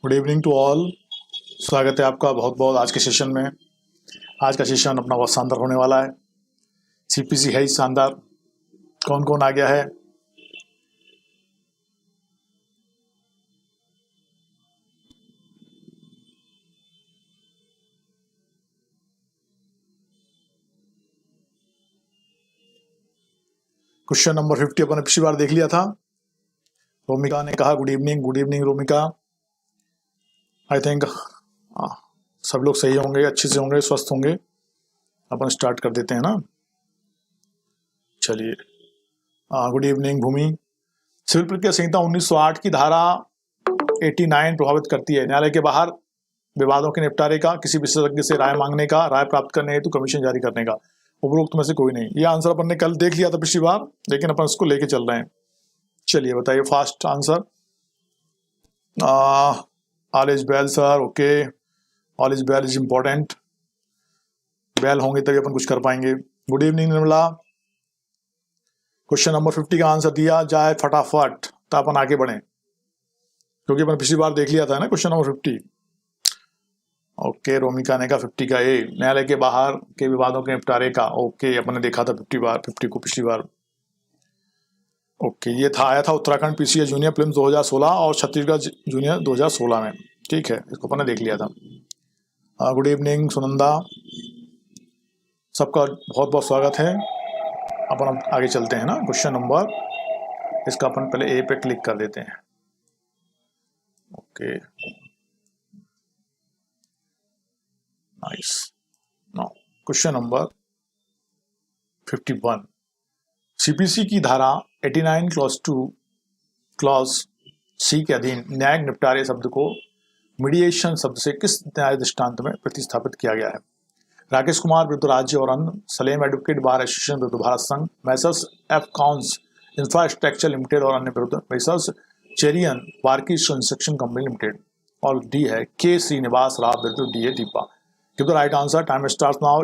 Good evening to all. स्वागत है आपका बहुत बहुत आज के सेशन में। आज का सेशन अपना बहुत शानदार होने वाला है। सीपीसी है ही शानदार। कौन कौन आ गया है? क्वेश्चन नंबर 50 अपन ने पिछली बार देख लिया था। रोमिका ने कहा good evening Romika. I think सब लोग सही होंगे, अच्छे से होंगे, स्वस्थ होंगे। अपन स्टार्ट कर देते हैं ना। चलिए, गुड इवनिंग भूमि। सिविल प्रक्रिया संहिता 1908 की धारा 89 प्रभावित करती है न्यायालय के बाहर विवादों के निपटारे का, किसी विशेषज्ञ से राय मांगने का, राय प्राप्त करने हेतु कमीशन जारी करने का। उपरोक्त में से कोई नहीं। ये आंसर अपन ने कल देख लिया था पिछली बार, लेकिन अपन इसको लेके चल रहे हैं। चलिए बताइए fast answer. All is well sir. Okay, all is well is important. Well होंगे तभी अपन कुछ कर पाएंगे। Good evening Nirmala. Question number 50 का आंसर दिया जाए फटाफट तो अपन आगे बढ़े, क्योंकि अपन पिछली बार देख लिया था ना क्वेश्चन नंबर 50। ओके, रोमिका ने कहा 50 का ए, न्यायालय के बाहर के विवादों के निपटारे का। ओके, अपन ने देखा था 50 को पिछली बार। ओके, ये था आया था उत्तराखंड पीसीएस जूनियर प्रीलिम्स 2016 और छत्तीसगढ़ जूनियर 2016 में। ठीक है, इसको अपन ने देख लिया था। गुड इवनिंग सुनंदा, सबका बहुत बहुत स्वागत है। अपन आगे चलते हैं ना। क्वेश्चन नंबर, इसका अपन पहले ए पे क्लिक कर देते हैं। Okay, nice. Now question number 51। CPC की धारा 89 क्लॉज 2 क्लॉज सी के अधीन न्यायिक निपटारे शब्द को मीडिएशन शब्द से किस न्याय दृष्टांत में प्रतिस्थापित किया गया है? राकेश कुमार विरुद्ध राज्य और अन्य, सलेम एडवोकेट बार एसोसिएशन विरुद्ध भारत संघ, messrs F cons infrastructure limited और अन्य विरुद्ध, messrs Cherian Barki construction company limited, और डी है के श्रीनिवास राव विरुद्ध D A Deepa. Give the right answer. Time starts now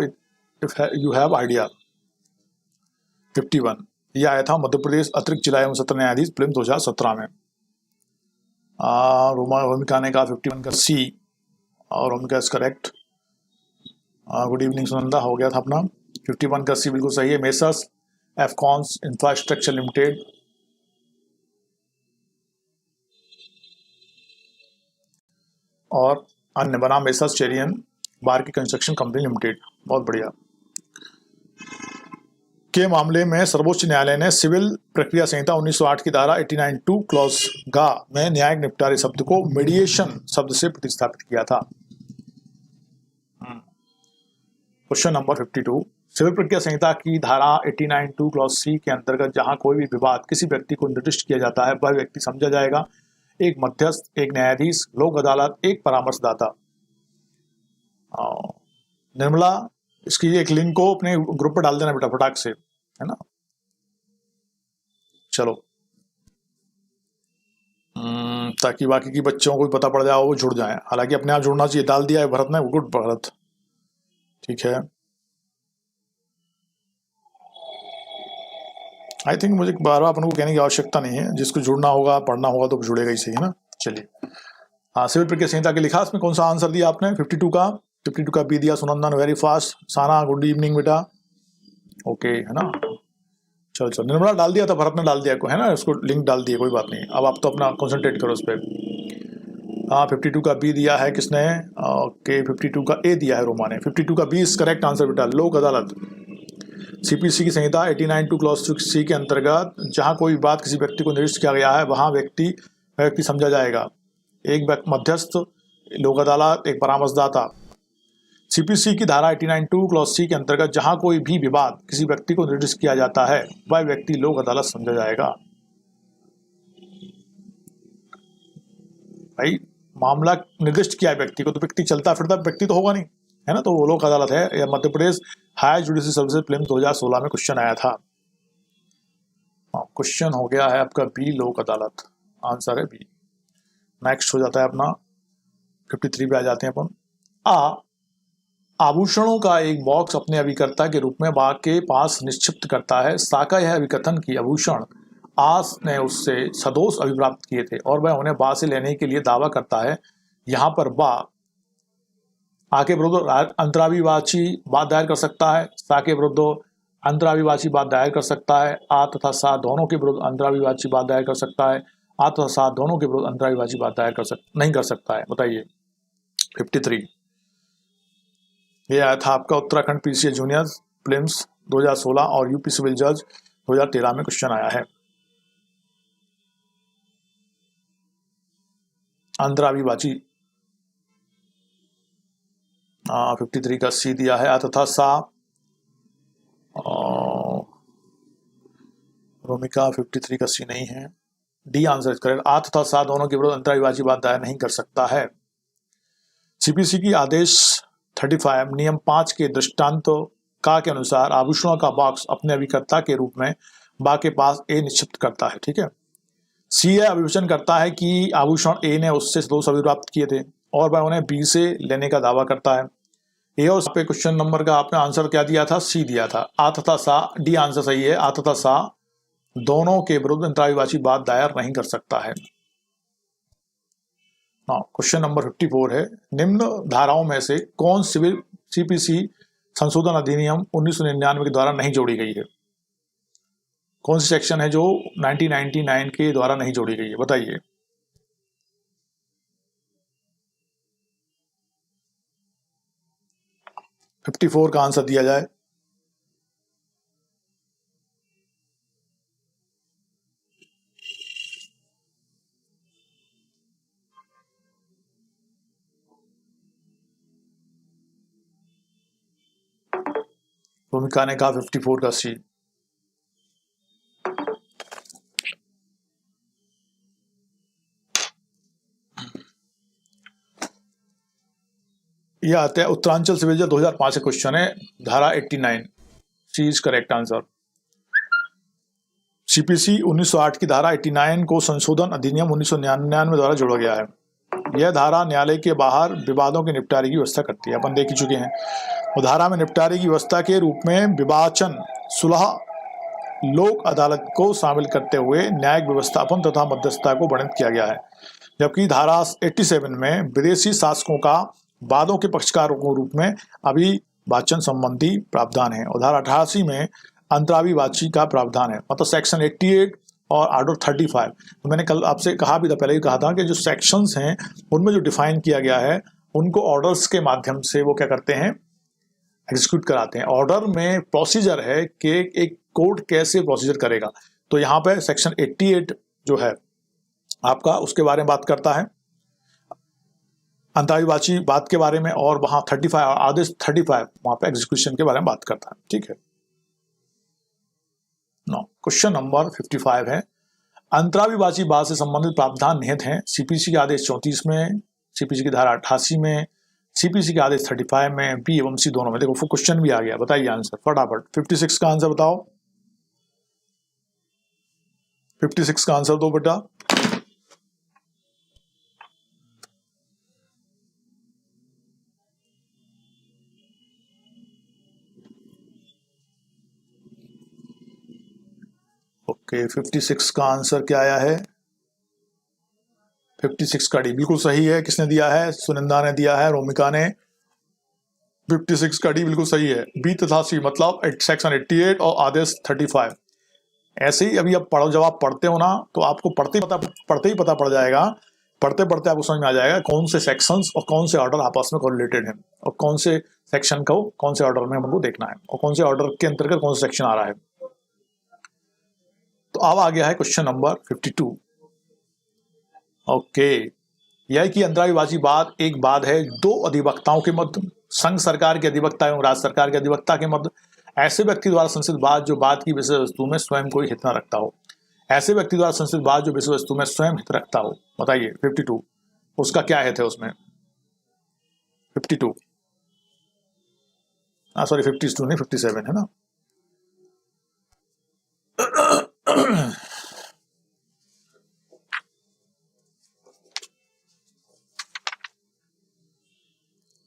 if you have idea. 51 ये आया था मध्य प्रदेश अतिरिक्त जिला एवं सत्र न्यायाधीश प्रीलिम्स 2017 में। रोमिका ने कहा 51 का सी, और Romika is correct. Good evening Sunanda, हो गया था अपना। 51 का सी बिल्कुल सही है। Messrs F cons infrastructure limited और अन्य बना messrs Cherian Barki construction company limited. बहुत बढ़िया। के मामले में सर्वोच्च न्यायालय ने सिविल प्रक्रिया संहिता 1908 की धारा 89(2) क्लॉज गा में न्यायिक निपटारे शब्द को मीडिएशन शब्द से प्रतिस्थापित किया था। Question number 52। सिविल प्रक्रिया संहिता की धारा 89(2) क्लॉज सी के अंतर्गत जहां कोई भी विवाद किसी व्यक्ति को निर्दिष्ट किया जाता है, वह व्यक्ति समझा जाएगा एक मध्यस्थ, एक न्यायाधीश, लोक अदालत, एक परामर्शदाता। निर्मला, इसकी एक लिंक को अपने ग्रुप पर डाल देना बेटा फटाक से, है ना। चलो, ताकि बाकी की बच्चों को भी पता पड़ जाए, वो जुड़ जाए। हालांकि अपने आप जुड़ना चाहिए। डाल दिया है भरत ने, गुड भरत, ठीक है। आई थिंक मुझे बार बार अपन को कहने की आवश्यकता नहीं है। जिसको जुड़ना होगा, पढ़ना होगा तो जुड़ेगा ही सही, है ना। चलिए, हाँ, सिविल प्रक्रिया संहिता के लिखास में कौन सा आंसर दिया आपने? 52 का। 52 का बी दिया सुनंदन, वेरी फास्ट। साना गुड इवनिंग बेटा। ओके, है ना। चलो निर्मला डाल दिया था, भरत ने डाल दिया को, है ना, उसको लिंक डाल दिया, कोई बात नहीं। अब आप तो अपना कॉन्सेंट्रेट करो उस पर। हाँ 52 का बी दिया है किसने, ओके 52 का ए दिया है रोमा ने। 52 का बी इज करेक्ट आंसर बेटा। लोक अदालत सीपीसी की संहिता 89(2) क्लॉज 6C के अंतर्गत जहां कोई बात किसी व्यक्ति को निर्दिष्ट किया गया है वहां व्यक्ति समझा जाएगा। एक मध्यस्थ, लोक अदालत, एक परामर्शदाता। सीपीसी की धारा 89(2) क्लॉज C के अंतर्गत जहां कोई भी विवाद किसी व्यक्ति को निर्दिष्ट किया जाता है वह व्यक्ति लोक अदालत समझा जाएगा। भाई मामला निर्दिष्ट किया है व्यक्ति को, तो व्यक्ति चलता फिरता व्यक्ति तो होगा नहीं, है ना, तो वो लोक अदालत है। या Madhya Pradesh higher judicial services prelims 2016 में क्वेश्चन आया था। क्वेश्चन हो गया है आपका बी, लोक अदालत, आंसर है बी। नेक्स्ट हो जाता है अपना 53 पे आ जाते हैं अपन। आभूषणों का एक बॉक्स अपने अभिकर्ता के रूप में बा के पास निक्षिप्त करता है। सा का यह अभिकथन की आभूषण आस ने उससे सदोष अभिप्राप्त किए थे और वह उन्हें बा से लेने के लिए दावा करता है। यहाँ पर बा आ के विरुद्ध अंतराभिवाची बात दायर कर सकता है, सा के विरुद्ध अंतराभिवाची बात दायर कर सकता है, आ तथा सा दोनों के विरुद्ध अंतराभिवाची बात दायर कर सकता है, आ तथा सा दोनों के विरुद्ध अंतराभिवाची बात दायर नहीं कर सकता है। बताइए 53। ये आया था आपका उत्तराखंड पीसीए जूनियर प्रीलिम्स 2016 और यूपी सिविल जज 2013 में क्वेश्चन आया है। अंतराभिवाची 53 का सी दिया है। आ तथा सा, रोमिका 53 का सी नहीं है, डी आंसर करेक्ट। आ तथा सा दोनों के विरुद्ध अंतराभिवाची बात दायर नहीं कर सकता है। सीपीसी की आदेश 35 नियम 5 के दृष्टांत का के अनुसार आभूषणों का बॉक्स अपने अभिकर्ता के रूप में बा के पास ए निक्षिप्त करता है। ठीक है, सी यह अभिवचन करता है कि आभूषण ए ने उससे दोष अभिप्राप्त किए थे और वह उन्हें बी से लेने का दावा करता है। ए और पे क्वेश्चन नंबर का आपने आंसर क्या दिया था, सी दिया था। आ तथा सा, डी आंसर सही है। आ तथा सा दोनों के विरुद्ध अंतराभिवाची बात दायर नहीं कर सकता है। क्वेश्चन नंबर 54 है, निम्न धाराओं में से कौन सिविल सीपीसी संशोधन अधिनियम 1999 के द्वारा नहीं जोड़ी गई है? कौन सी सेक्शन है जो 1999 के द्वारा नहीं जोड़ी गई है? बताइए। फिफ्टी 54 का आंसर दिया जाए। भूमिका ने कहा 54 का सी। यह आता है उत्तरांचल सिविल जज 2005 का क्वेश्चन है, धारा 89, सी इज करेक्ट आंसर। सीपीसी 1908 की धारा 89 को संशोधन अधिनियम 1999 द्वारा जोड़ा गया है। यह धारा न्यायालय के बाहर विवादों के निपटारे की व्यवस्था करती है, अपन देख ही चुके हैं। और धारा में निपटारे की व्यवस्था के रूप में विवाचन, सुलह, लोक अदालत को शामिल करते हुए न्यायिक व्यवस्थापन तथा मध्यस्थता को वर्णित किया गया है। जबकि धारा 87 में विदेशी शासकों का वादों के पक्षकारों के रूप में अभिवाचन संबंधी प्रावधान है। और धारा 88 में अंतराभिवाची का प्रावधान है। मतलब सेक्शन 88 और आर्डर 35। तो मैंने कल आपसे कहा भी था, पहले ही कहा था कि जो सेक्शंस हैं उनमें जो डिफाइन किया गया है उनको ऑर्डर्स के माध्यम से वो क्या करते हैं, एग्जीक्यूट कराते हैं। ऑर्डर में प्रोसीजर है कि एक कोर्ट कैसे प्रोसीजर करेगा। तो यहाँ पे सेक्शन 88 जो है आपका उसके बारे में बात करता है, अंतराभिवाची बात के बारे में, और वहां 35 आदेश 35 वहां पे एग्जीक्यूशन के बारे में बात करता है। ठीक है, क्वेश्चन नंबर 55 है, अंतराभिवाची बात से संबंधित प्रावधान निहित हैं सीपीसी के आदेश 34 में, सीपीसी की धारा 88 में, सीपीसी के आदेश 35 में, बी एवं सी दोनों में। देखो क्वेश्चन भी आ गया, बताइए आंसर फटाफट। 56 का आंसर बताओ, 56 का आंसर दो बेटा। ओके 56 का आंसर क्या आया है, 56 का डी बिल्कुल सही है। किसने दिया है, सुनिंदा ने दिया है, रोमिका ने। 56 का डी बिल्कुल सही है। बी तथा सी मतलब सेक्शन 88 और आदेश 35 ऐसे ही अभी अब पढ़ो, जब आप पढ़ते हो ना तो आपको पढ़ते ही पता पड़ जाएगा, पढ़ते पढ़ते आपको समझ में आ जाएगा कौन से सेक्शंस और कौन से ऑर्डर आपस में कोरिलेटेड हैं, और कौन से सेक्शन को कौन से ऑर्डर में हमको देखना है, और कौन से ऑर्डर के अंतर्गत कौन सा सेक्शन आ रहा है। तो अब आ गया है क्वेश्चन नंबर 52। ओके, यह कि अंतराविभाजी वाद एक वाद है दो अधिवक्ताओं के मध्य, संघ सरकार के अधिवक्ता एवं राज्य सरकार के अधिवक्ता के मध्य, ऐसे व्यक्ति द्वारा संस्थित वाद जो बात की विषय वस्तु में स्वयं कोई हित न रखता हो। ऐसे व्यक्ति द्वारा संस्थित वाद जो विषय वस्तु में स्वयं हित रखता हो। बताइए 52 उसका क्या हित है उसमें? 52 सॉरी 52 नहीं 57 है ना।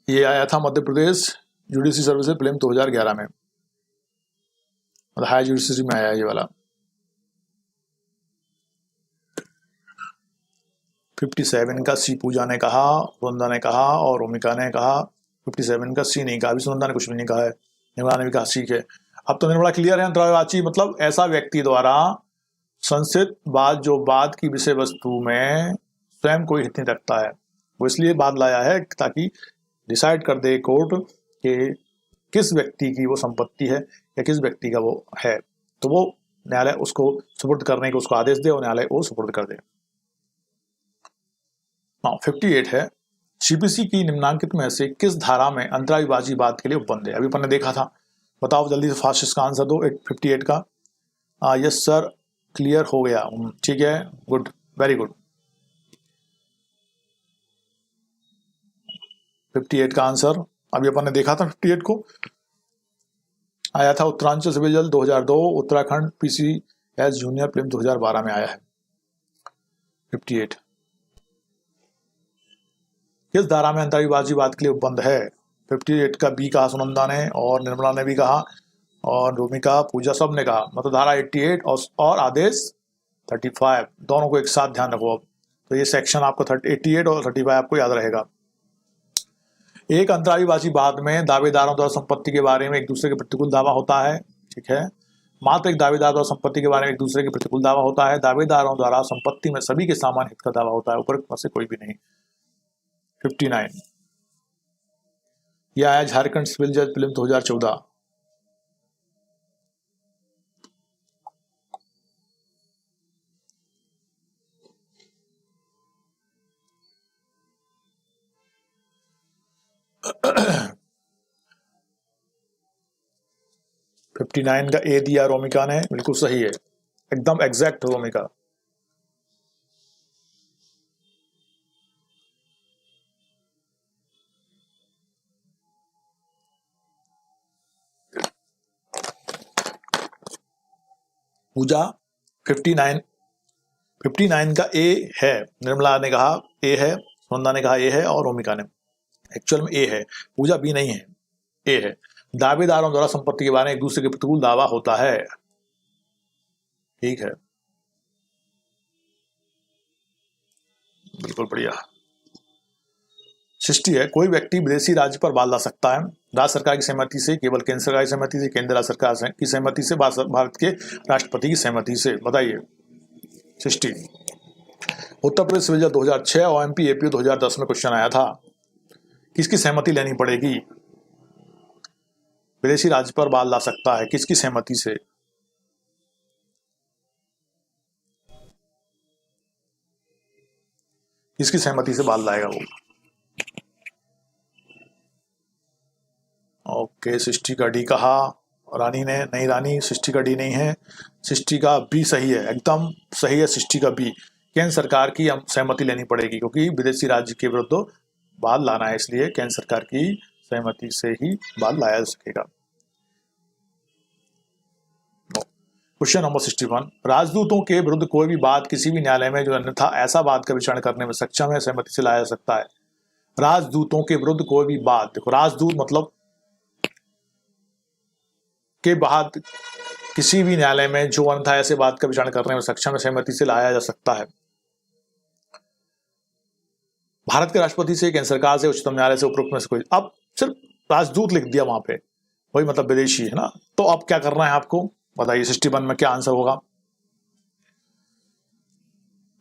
ये आया था Madhya Pradesh judiciary services prelim 2011 में, मतलब हाई जुडिशरी में आया ये वाला। 57 का सी पूजा ने कहा, सुनंदा ने कहा और रोमिका ने कहा। 57 का सी नहीं कहा, अभी सुनंदा ने कुछ भी नहीं कहा है, निर्मला ने भी कहा सी है। अब तो निर्मला क्लियर है, अंतराविभाजी मतलब ऐसा व्यक्ति द्वारा संस्थित बात जो बात की विषय वस्तु में स्वयं कोई हित नहीं रखता है। वो इसलिए बात लाया है ताकि डिसाइड कर दे कोर्ट कि किस व्यक्ति की वो संपत्ति है या किस व्यक्ति का वो है, तो वो न्यायालय उसको सुपुर्द करने को उसको आदेश दे और न्यायालय वो सुपुर्द कर दे। 58 है, सीपीसी की निम्नांकित में से किस धारा में अंतराविभाजी बात के लिए उपबंध है? अभी अपन ने देखा था, बताओ जल्दी से फास्ट इसका आंसर दो 58 का। यस सर, क्लियर हो गया, ठीक है, गुड, वेरी गुड। 58 का आंसर अभी अपन ने देखा था, 58 को आया था उत्तरांचल सिविल जज 2002, Uttarakhand PC S junior prelim 2012 में आया है 58। किस धारा में अंतराविभाजी बात के लिए उपबंध है? 58 का बी कहा सुनंदा ने और निर्मला ने भी कहा और रोमिका पूजा सब ने कहा, मतलब धारा 88 और आदेश 35 दोनों को एक साथ ध्यान रखो। अब तो ये सेक्शन आपको 88 और 35 आपको याद रहेगा। एक अंतराविभाजी वाद में दावेदारों द्वारा संपत्ति के बारे में एक दूसरे के प्रतिकूल दावा होता है, ठीक है, मात्र एक दावेदार द्वारा संपत्ति के बारे में एक दूसरे के प्रतिकूल दावा होता है। दावेदारों द्वारा संपत्ति में सभी के समान हित का दावा होता है, ऊपर में से कोई भी नहीं। 59 यह आया झारखंड सिविल जज प्रीलिम 2014। 59 का ए दिया रोमिका ने, बिल्कुल सही है, एकदम एग्जैक्ट रोमिका। पूजा 59 का ए है, निर्मला ने कहा ए है, सुनंदा ने कहा ए है और रोमिका ने, एक्चुअल में ए है, पूजा बी नहीं है, ए है। दावेदारों द्वारा संपत्ति के बारे में एक दूसरे के प्रतिकूल दावा होता है, ठीक है, बिल्कुल बढ़िया। 60 है, कोई व्यक्ति विदेशी राज्य पर बाल ला सकता है राज्य सरकार की सहमति से, केवल केंद्र सरकार की सहमति से, केंद्र राज्य सरकार की सहमति से, भारत के राष्ट्रपति की सहमति से। बताइए 60। उत्तर प्रदेश सिविल जज 2006 और एमपी एपीओ 2010 में क्वेश्चन आया था, किसकी सहमति लेनी पड़ेगी? विदेशी राज्य पर बाल ला सकता है, किसकी सहमति से? किसकी सहमति से बाल लाएगा वो? ओके, 60 का डी कहा रानी ने, नहीं रानी 60 का डी नहीं है, 60 का बी सही है, एकदम सही है 60 का बी। केंद्र सरकार की सहमति लेनी पड़ेगी क्योंकि विदेशी राज्य के विरुद्ध बाल लाना है, इसलिए केंद्र सरकार की सहमति से ही बाल लाया जा सकेगा। क्वेश्चन नंबर 61, राजदूतों के विरुद्ध कोई भी बात किसी भी न्यायालय में जो अन्यथा ऐसा बात का विचारण करने में सक्षम है सहमति से लाया जा सकता है। राजदूतों के विरुद्ध कोई भी बात, देखो राजदूत मतलब के बाद किसी भी न्यायालय में जो अन्यथा ऐसे बात का विचारण करने में सक्षम है सहमति से लाया जा सकता है। भारत के राष्ट्रपति से, केंद्र सरकार से, उच्चतम न्यायालय से, उपरोक्त में से कोई। अब सिर्फ राजदूत लिख दिया वहां पे, वही मतलब विदेशी है ना। तो अब क्या करना है आपको बताइए, 61 में क्या आंसर होगा?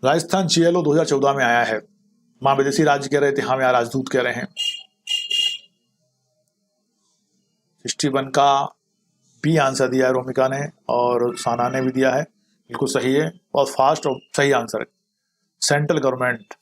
राजस्थान GLO 2014 में आया है। वहां विदेशी राज्य कह रहे थे, हम यहाँ राजदूत कह रहे हैं। 61 का बी आंसर दिया है रोमिका ने और साना ने भी दिया है, बिल्कुल सही है और फास्ट और सही आंसर है सेंट्रल गवर्नमेंट।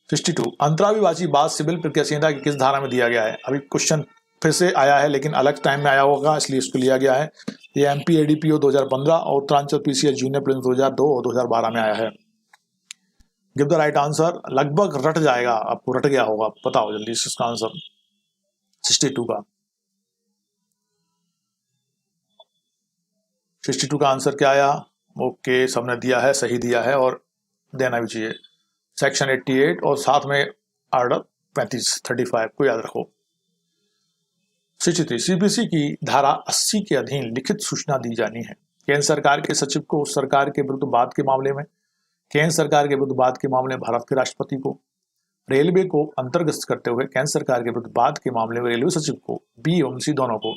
62 अंतराभिवासी बाद सिविल प्रक्रिया संहिता की किस धारा में दिया गया है? अभी क्वेश्चन फिर से आया है लेकिन अलग टाइम में आया होगा इसलिए इसको लिया गया है। ये MP ADPO 2015 और उत्तरांचल PCS जूनियर प्रीलिम्स 2002 और 2012 में आया है। Give the right answer. लगभग रट जाएगा, आपको रट गया होगा, बताओ जल्दी इसका आंसर। 62 का 62 का आंसर क्या आया? ओके, सबने दिया है, सही दिया है और देना भी चाहिए। सेक्शन 88 और साथ में आर्डर 35 को याद रखो। 63 CPC की धारा 80 के अधीन लिखित सूचना दी जानी है। केंद्र सरकार के सचिव को उस सरकार के विरुद्ध वाद के मामले में, केंद्र सरकार के विरुद्ध वाद के मामले में भारत के राष्ट्रपति को, रेलवे को अंतर्गत करते हुए केंद्र सरकार के विरुद्ध वाद के मामले में रेलवे सचिव को, बी एवं सी दोनों को।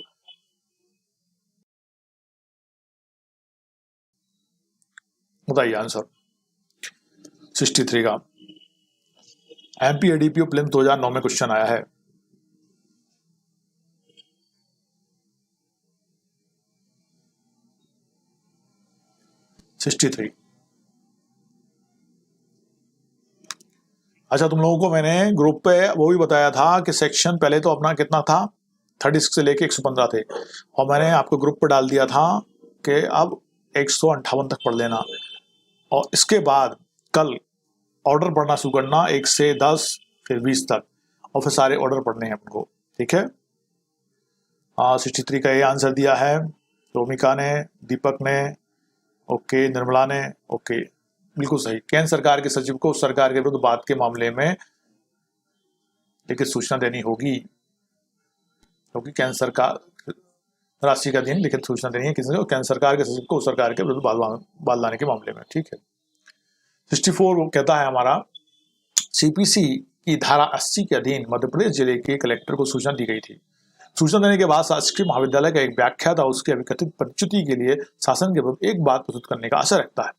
बताइए आंसर। 63 का MP ADPO प्रीलिम्स 2009 में क्वेश्चन आया है। अच्छा, तुम लोगों को मैंने ग्रुप पे वो भी बताया था कि सेक्शन पहले तो अपना कितना था 36 से लेके 115 थे और मैंने आपको ग्रुप पे डाल दिया था कि अब 158 तक पढ़ लेना और इसके बाद कल ऑर्डर पढ़ना शुरू करना 1 से 10 फिर 20 तक और फिर सारे ऑर्डर पढ़ने हैं आपको, ठीक है। 63 का ये आंसर दिया है रोमिका ने, दीपक ने, ओके, निर्मला ने, ओके, बिल्कुल सही। केंद्र सरकार के सचिव को सरकार के विरुद्ध वाद के मामले में लिखित सूचना देनी होगी क्योंकि केंद्र सरकार राशि का दिन लिखित सूचना देनी है किसी को, केंद्र सरकार के सचिव को सरकार के विरुद्ध वाद लाने के मामले में, ठीक है। 64 कहता है हमारा CPC की धारा 80 के अधीन मध्य प्रदेश जिले के कलेक्टर को सूचना दी गई थी। सूचना देने के बाद शासकीय महाविद्यालय का एक व्याख्याता उसके अभिकथित प्रच्युति के लिए शासन के विरुद्ध एक बात प्रस्तुत करने का आशय रखता है।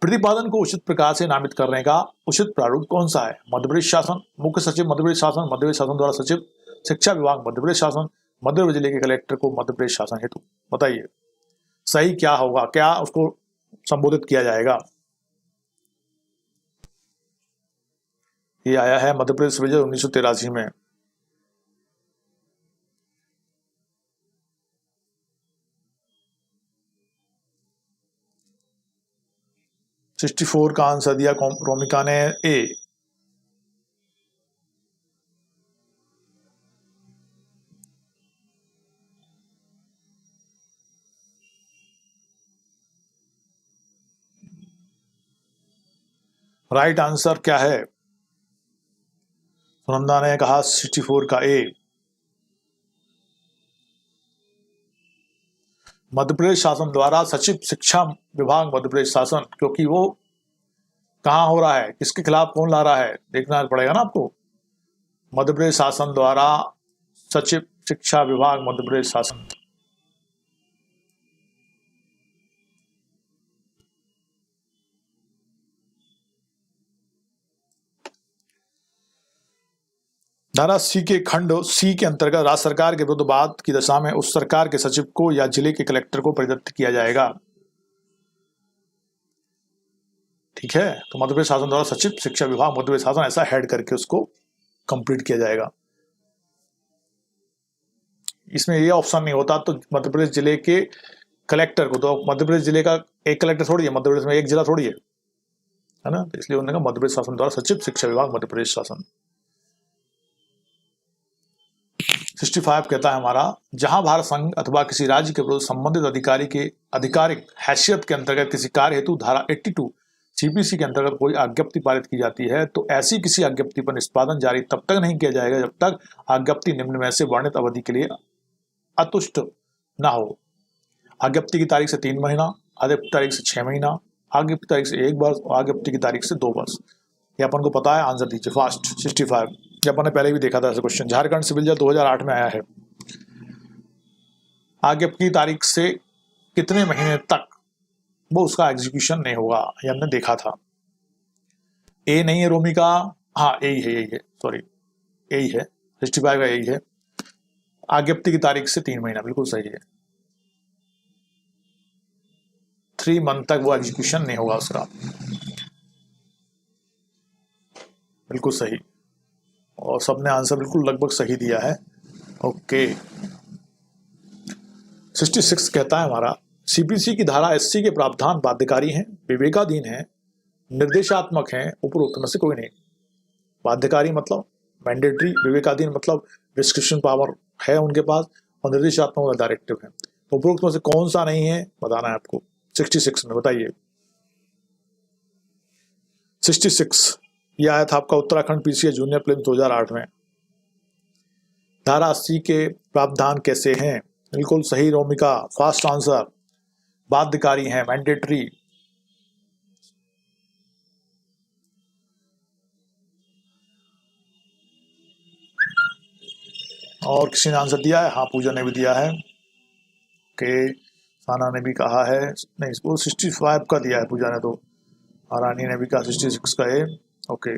प्रतिपादन को उचित प्रकार से नामित करने का उचित प्रारूप कौन सा है? मध्य प्रदेश शासन, मुख्य सचिव मध्य प्रदेश शासन, मध्य प्रदेश शासन द्वारा सचिव, शिक्षा विभाग मध्य प्रदेश शासन, मध्य प्रदेश जिले के कलेक्टर को मध्य प्रदेश शासन हेतु। बताइए सही क्या होगा, क्या उसको संबोधित किया जाएगा? ये आया है मध्य प्रदेश विजय 1983 में। का आंसर दिया रोमिका ने, ए। राइट आंसर क्या है? सुनंदा ने कहा 64 का ए। मध्य प्रदेश शासन द्वारा सचिव शिक्षा विभाग मध्य प्रदेश शासन, क्योंकि वो कहाँ हो रहा है, किसके खिलाफ कौन ला रहा है, देखना पड़ेगा ना आपको। मध्य प्रदेश शासन द्वारा सचिव शिक्षा विभाग मध्य प्रदेश शासन। धारा C के खंड C के अंतर्गत राज्य सरकार के विरुद्ध वाद की दशा में उस सरकार के सचिव को या जिले के कलेक्टर को परिदत्त किया जाएगा, ठीक है। तो मध्य प्रदेश शासन द्वारा सचिव शिक्षा विभाग मध्य प्रदेश शासन ऐसा हेड करके उसको कंप्लीट किया जाएगा। इसमें ये ऑप्शन नहीं होता तो मध्य प्रदेश जिले के कलेक्टर को, तो मध्य प्रदेश जिले का एक कलेक्टर थोड़ी है, मध्य प्रदेश में एक जिला थोड़ी है ना, तो इसलिए उन्होंने कहा मध्य प्रदेश शासन द्वारा सचिव शिक्षा विभाग मध्य प्रदेश शासन। 65 कहता है हमारा जहां भारत संघ अथवा किसी राज्य के विरुद्ध संबंधित अधिकारी के आधिकारिक हैसियत के अंतर्गत किसी कार्य हेतु धारा 82 CPC के अंतर्गत कोई आज्ञप्ति पारित की जाती है तो ऐसी किसी आज्ञप्ति पर निष्पादन जारी तब तक नहीं किया जाएगा जब तक आज्ञप्ति निम्न में से वर्णित अवधि के लिए अतुष्ट न हो। आज्ञप्ति की तारीख से 3 महीना, आज्ञप्ति तारीख से 6 महीना, आज्ञप्ति तारीख से 1 वर्ष और आज्ञप्ति की तारीख से 2 वर्ष। ये अपन को पता है, आंसर दीजिए फास्ट। 65 जब अपन ने पहले भी देखा था ऐसा क्वेश्चन, झारखंड सिविल जज 2008 में आया है। आज्ञप्ति की तारीख से कितने महीने तक वो उसका एग्जीक्यूशन नहीं होगा, ये हमने देखा था। ए नहीं है रोमी का, हाँ यही है सॉरी, यही है 65 का, यही है। आज्ञप्ति की तारीख से 3 महीना, बिल्कुल सही है। 3 मंथ तक वो एग्जीक्यूशन नहीं होगा उसका, बिल्कुल सही। और सबने आंसर बिल्कुल लगभग सही दिया है। ओके, 66 कहता है हमारा, सीपीसी की धारा 80 के प्रावधान बाध्यकारी हैं, विवेकाधीन हैं, निर्देशात्मक हैं, उपरोक्त में से कोई नहीं। बाध्यकारी मतलब मैंडेटरी, विवेकाधीन मतलब डिस्क्रिप्शन पावर है उनके पास, और निर्देशात्मक डायरेक्टिव है। तो उपरोक्त में से कौन सा नहीं है बताना है आपको। 66 में बताइए। 66 ये आया था आपका उत्तराखंड पीसीए जूनियर प्रीलिम्स 2008 में। धारा 80 के प्रावधान कैसे हैं? बिल्कुल सही रोमिका, फास्ट आंसर। बाध्यकारी हैं, मैंडेटरी। और किसी ने आंसर दिया है? हाँ, पूजा ने भी दिया है। ओके, साना ने भी कहा है, नहीं वो 65 का दिया है पूजा ने, तो रानी ने भी कहा 66 का है। ओके,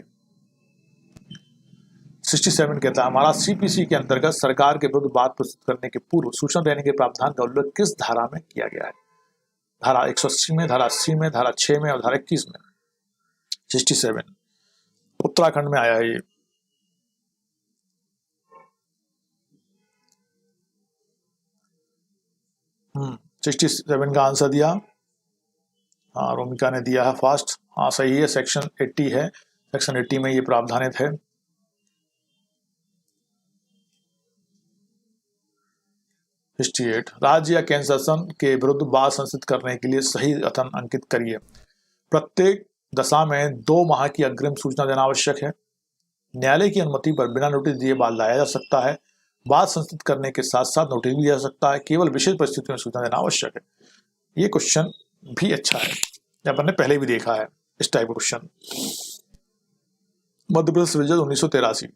67 कहता है हमारा, सीपीसी के अंतर्गत सरकार के विरुद्ध बात प्रस्तुत करने के पूर्व सूचना देने के प्रावधान का उल्लेख किस धारा में किया गया है? धारा 180 में, धारा 80 में, धारा 6 में और धारा 21 में। 67 उत्तराखंड में आया है ये। 67 का आंसर दिया, हाँ रोमिका ने दिया है फास्ट। हाँ सही है, सेक्शन 80 है, सेक्शन 80 में ये प्रावधानित है। 68 राज्य या केंद्र शासन के विरुद्ध बात संस्थित करने के लिए सही कथन अंकित करिए। प्रत्येक दशा में 2 माह की अग्रिम सूचना देना आवश्यक है। न्यायालय की अनुमति पर बिना नोटिस दिए बात लाया जा सकता है। बात संस्थित करने के साथ साथ नोटिस भी दिया जा सकता है। केवल विशेष परिस्थितियों में सूचना देना आवश्यक है। ये क्वेश्चन भी अच्छा है, अपन ने पहले भी देखा है इस टाइप का क्वेश्चन। मध्य प्रदेश विजय 1983।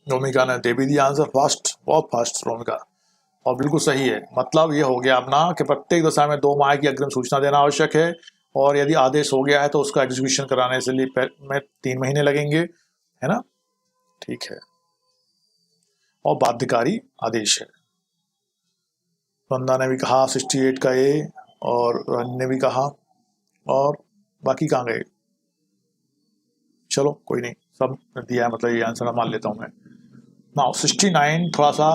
रोमिका ने दे भी दिया आंसर फास्ट, बहुत फास्ट रोमिका, और बिल्कुल सही है। मतलब ये हो गया अपना कि प्रत्येक दशा में 2 माह की अग्रिम सूचना देना आवश्यक है, और यदि आदेश हो गया है तो उसका एग्जीक्यूशन कराने से लिए में 3 महीने लगेंगे, है ना? ठीक है, और बाध्यकारी आदेश है। वंदा ने भी कहा 68 का ए, और रानी ने भी कहा, और बाकी कहाँ गए? चलो कोई नहीं, सब दिया है, मतलब ये आंसर मान लेता हूँ मैं। नाउ 69 थोड़ा सा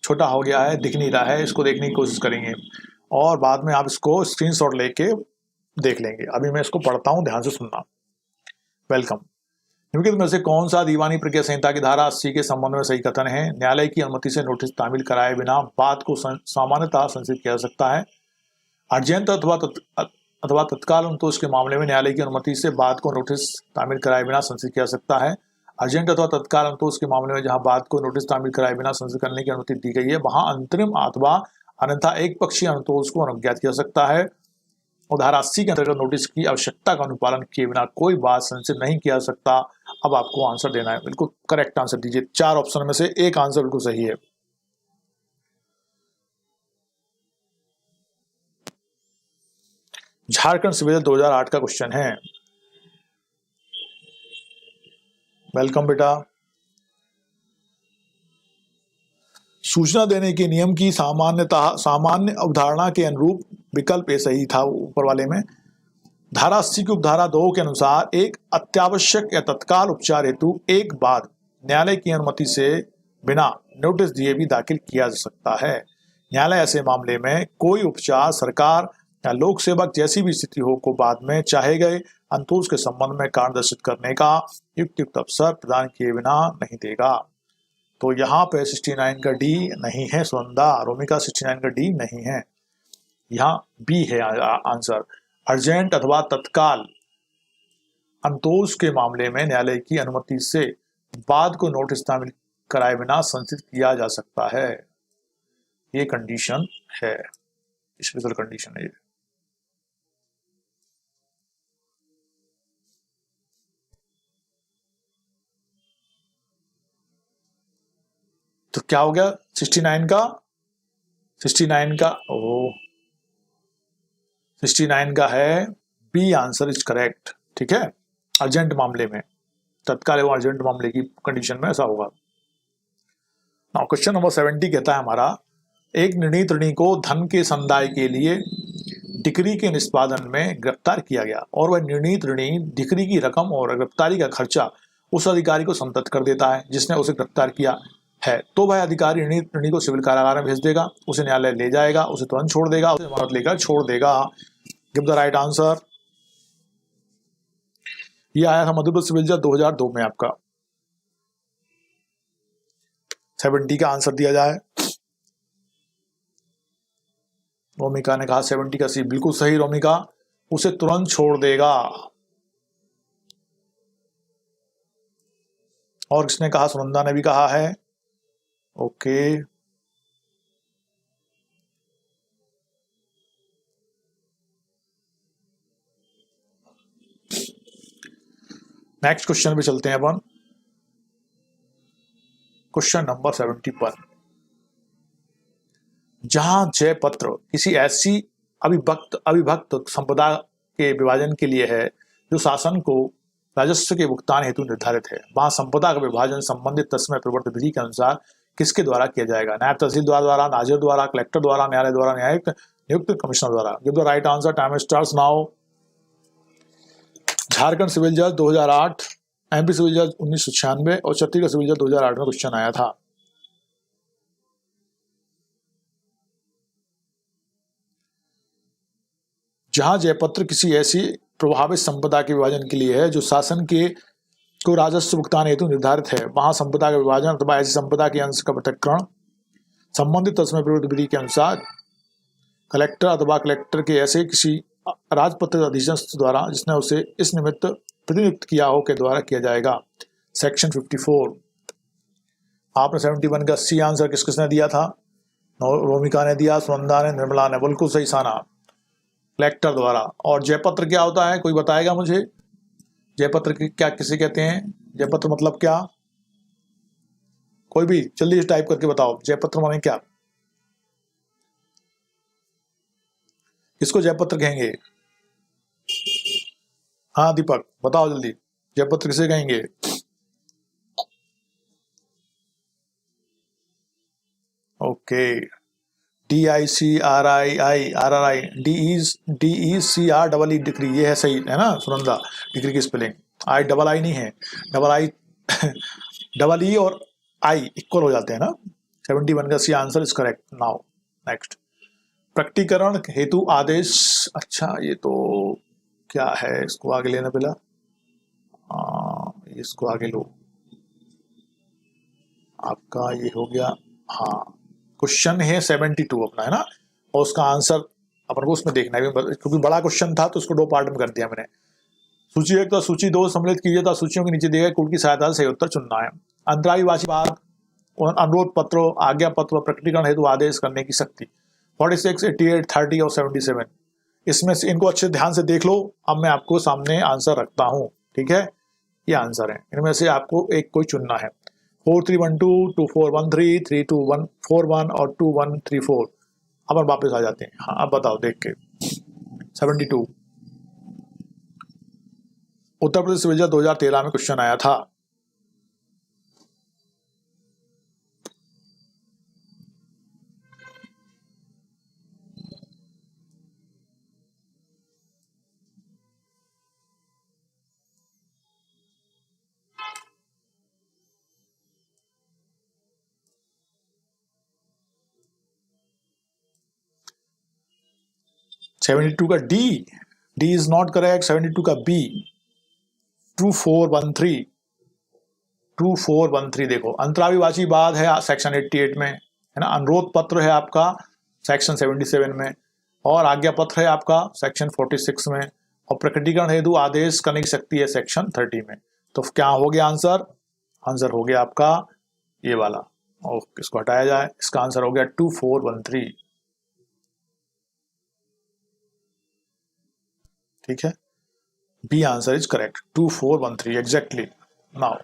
छोटा हो गया है, दिख नहीं रहा है, इसको देखने की कोशिश करेंगे, और बाद में आप इसको स्क्रीनशॉट लेके देख लेंगे। अभी मैं इसको पढ़ता हूँ, ध्यान से सुनना। वेलकम। निम्नलिखित में से कौन सा दीवानी प्रक्रिया संहिता की धारा 80 के संबंध में सही कथन है? न्यायालय की अनुमति से नोटिस तामील कराए बिना बात को सामान्यतः संशोधित किया जा सकता है। अर्जेंट अथवा तत्काल अनुतोष के मामले में न्यायालय की अनुमति से बात को नोटिस तामील कराए बिना संशोधित किया जा सकता है। अर्जेंट अथवा तत्काल अनुतोष के मामले में जहां बात को नोटिस तामील कराए बिना संशोधित करने की अनुमति दी गई है, वहां अंतरिम अथवा अन्यथा एक पक्षीय अनुतोष को अनुज्ञात किया जा सकता है। और धारा 80 के अंतर्गत नोटिस की आवश्यकता का अनुपालन किए बिना कोई बात संशोधित नहीं किया जा सकता। अब आपको आंसर देना है, बिल्कुल करेक्ट आंसर दीजिए। 4 ऑप्शन में से एक आंसर बिल्कुल सही है। झारखंड सिविल 2008 का क्वेश्चन है। वेलकम बेटा। सूचना देने के नियम की सामान्य अवधारणा के अनुरूप विकल्प ए सही था ऊपर वाले में। धारा 80 की उपधारा 2 के अनुसार एक अत्यावश्यक या तत्काल उपचार हेतु एक बात न्यायालय की अनुमति से बिना नोटिस दिए भी दाखिल किया जा सकता है। न्यायालय ऐसे मामले में कोई उपचार सरकार या लोक सेवक जैसी भी स्थिति हो को बाद में चाहे गए अंतोष के संबंध में कारण दर्शित करने का युक्त अवसर प्रदान किए बिना नहीं देगा। तो यहाँ पे 69 का डी नहीं है सुनंदा, रोमिका 69 का डी नहीं है, यहाँ बी है आंसर। अर्जेंट अथवा तत्काल अंतोष के मामले में न्यायालय की अनुमति से बाद को नोटिस तामील कराए बिना संशोधित किया जा सकता है। ये कंडीशन है, स्पेशल कंडीशन है ये। तो क्या हो गया 69 का ओ 69 का है बी आंसर इज करेक्ट। ठीक है, अर्जेंट मामले में, तत्काल एवं अर्जेंट मामले की कंडीशन में ऐसा होगा। नाउ क्वेश्चन नंबर 70 कहता है हमारा, एक निर्णीत ऋणी को धन के संदाय के लिए डिक्री के निष्पादन में गिरफ्तार किया गया और वह निर्णीत ऋणी डिक्री की रकम और गिरफ्तारी का खर्चा उस अधिकारी को संतत कर देता है जिसने उसे गिरफ्तार किया है। तो वह अधिकारी निर्णीत ऋणी को सिविल कारागार में भेज देगा, उसे न्यायालय ले जाएगा, उसे तुरंत छोड़ देगा, उसे जमानत लेकर छोड़ देगा। Give the right answer. ये आया था मध्य प्रदेश सिविल जज 2002 में। आपका 70 का आंसर दिया जाए। रोमिका ने कहा 70 का सी, बिल्कुल सही रोमिका, उसे तुरंत छोड़ देगा। और किसने कहा? सुनंदा ने भी कहा है। ओके, नेक्स्ट क्वेश्चन पे चलते हैं अपन। क्वेश्चन नंबर 71, जहां जय पत्र किसी ऐसी अविभक्त संपदा के विभाजन के लिए है जो शासन को राजस्व के भुगतान हेतु निर्धारित है, वहां संपदा का विभाजन संबंधित तस्मय प्रवर्त विधि के अनुसार किसके द्वारा किया जाएगा? नायब तहसीलदार द्वारा, नाजिर द्वारा, कलेक्टर द्वारा, न्यायालय द्वारा, न्यायिक नियुक्त कमिश्नर द्वारा। Give the right answer. Time starts now. Jharkhand civil जज 2008, एमपी सिविल जज 1996 और छत्तीसगढ़ सिविल जज 2008 में क्वेश्चन आया था। जहां जयपत्र किसी ऐसी प्रभावित संपदा के विभाजन के लिए है जो शासन के को राजस्व भुगतान हेतु निर्धारित है, वहां संपदा का विभाजन अथवा ऐसी संपदा के अंश का पृथक्करण संबंधित तस्मय प्रवृत्ति विधि के अनुसार कलेक्टर अथवा कलेक्टर के ऐसे किसी राजपत्र अधीनस्थ द्वारा जिसने उसे इस निमित्त प्रतिनियुक्त किया हो के द्वारा किया जाएगा। सेक्शन 54। आपने 71 का सी आंसर किस किसने दिया था? रोमिका ने दिया, सुनंदा ने, निर्मला ने। बिल्कुल सही साना, कलेक्टर द्वारा। और जयपत्र क्या होता है, कोई बताएगा मुझे? जयपत्र क्या किसे कहते हैं? जयपत्र मतलब क्या? कोई भी जल्दी टाइप करके बताओ, जयपत्र माने क्या? किसको जयपत्र कहेंगे? हाँ दीपक बताओ जल्दी, जयपत्र किसे कहेंगे? ओके, DICRII DECR डिग्री, ये है सही है ना सुनंदा? डिग्री की स्पेलिंग I नहीं है, डबल ई और आई इक्वल हो जाते हैं ना। 71 का C answer is correct. Now next, प्रकटीकरण हेतु आदेश। अच्छा ये तो क्या है, इसको आगे लेना पहला, इसको आगे लो। आपका ये हो गया। हाँ, क्वेश्चन है 72 अपना है ना, और उसका आंसर अपन को उसमें देखना है क्योंकि बड़ा क्वेश्चन था तो उसको 2 पार्ट में कर दिया मैंने। सूची 1 तो सूची 2 सम्मिलित कीजिए तथा सूचियों के नीचे दिए गए कोड की सहायता से सही उत्तर चुनना है। अंतराविभाषी भाग, अनुरोध पत्रों, आज्ञा पत्र, प्रकटीकरण हेतु आदेश करने की शक्ति 46, 88, 30 और 77। इसमें से इनको अच्छे ध्यान से देख लो। अब मैं आपको सामने आंसर रखता हूँ, ठीक है? ये आंसर है, इनमें से आपको एक कोई चुनना है। 4312, 2413, 3241 और 2134। अब वापस आ जाते हैं। हाँ अब बताओ देख के। 72 उत्तर प्रदेश सिविल जज 2013 में क्वेश्चन आया था। सेवेंटी टू का डी इज नॉट करेक्ट। 72 का बी 2413 देखो, अंतराविभाषी बाद है सेक्शन 88 में, है ना। अनुरोध पत्र है आपका सेक्शन 77 में, और आज्ञा पत्र है आपका सेक्शन 46 में, और प्रकटीकरण हेतु आदेश करने की शक्ति है सेक्शन 30 में। तो क्या हो गया आंसर? आंसर हो गया आपका ये वाला, और इसको हटाया जाए, इसका आंसर हो गया 2413। ठीक है, B answer is correct, 2413 exactly. Now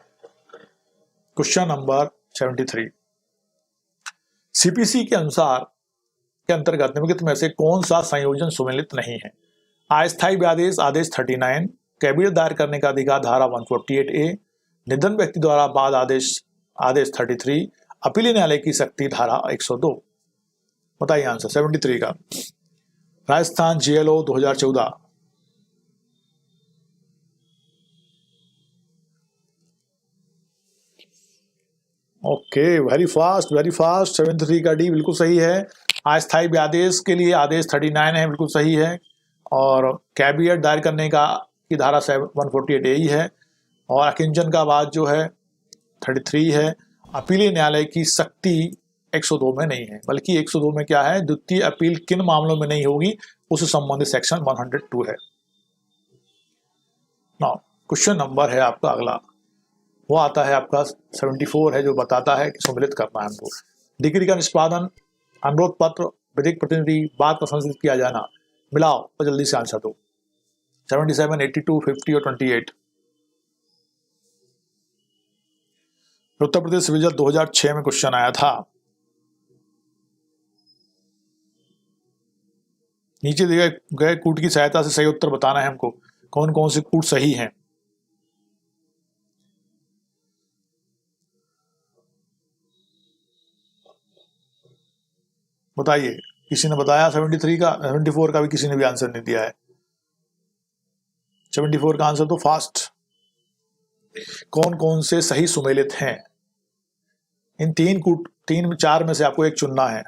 question number 73, CPC के अनुसार के अंतर्गत निम्नलिखित में से कौन सा संयोजन सुमेलित नहीं है? अस्थायी व्यादेश आदेश 39, कैबिनेट दायर करने का अधिकार धारा 148A, निधन व्यक्ति द्वारा बाद आदेश 33, अपीली न्यायालय की शक्ति धारा 102। बताइए आंसर 73 का। Rajasthan JLO 2014। Okay, very fast 73 का डी बिल्कुल सही है। अस्थायी व्यादेश के लिए आदेश 39 है, बिल्कुल सही है। और कैबिनेट दायर करने का की धारा 148A ही है। और अकिंचन का बाद जो है 33 है। अपीली न्यायालय की शक्ति 102 में नहीं है, बल्कि 102 में क्या है, द्वितीय अपील किन मामलों में नहीं होगी उससे संबंधित सेक्शन 102 है। नाउ क्वेश्चन नंबर है आपका अगला, वो आता है आपका 74 है, जो बताता है कि सम्मिलित करना है हमको। डिग्री का निष्पादन, अनुरोध पत्र, विधिक प्रतिनिधि, बात का संशोधित किया जाना, मिलाओ तो जल्दी से आंसर दो। 77, 82, 50 और 28। उत्तर प्रदेश विजय 2006 में क्वेश्चन आया था। नीचे दिए गए कूट की सहायता से सही उत्तर बताना है हमको, कौन कौन से कूट सही हैं। बताइए, किसी ने बताया 73 का, 74 का भी किसी ने भी आंसर नहीं दिया है। 74 का आंसर तो फास्ट। कौन कौन से सही सुमेलित हैं? इन तीन चार में से आपको एक चुनना है।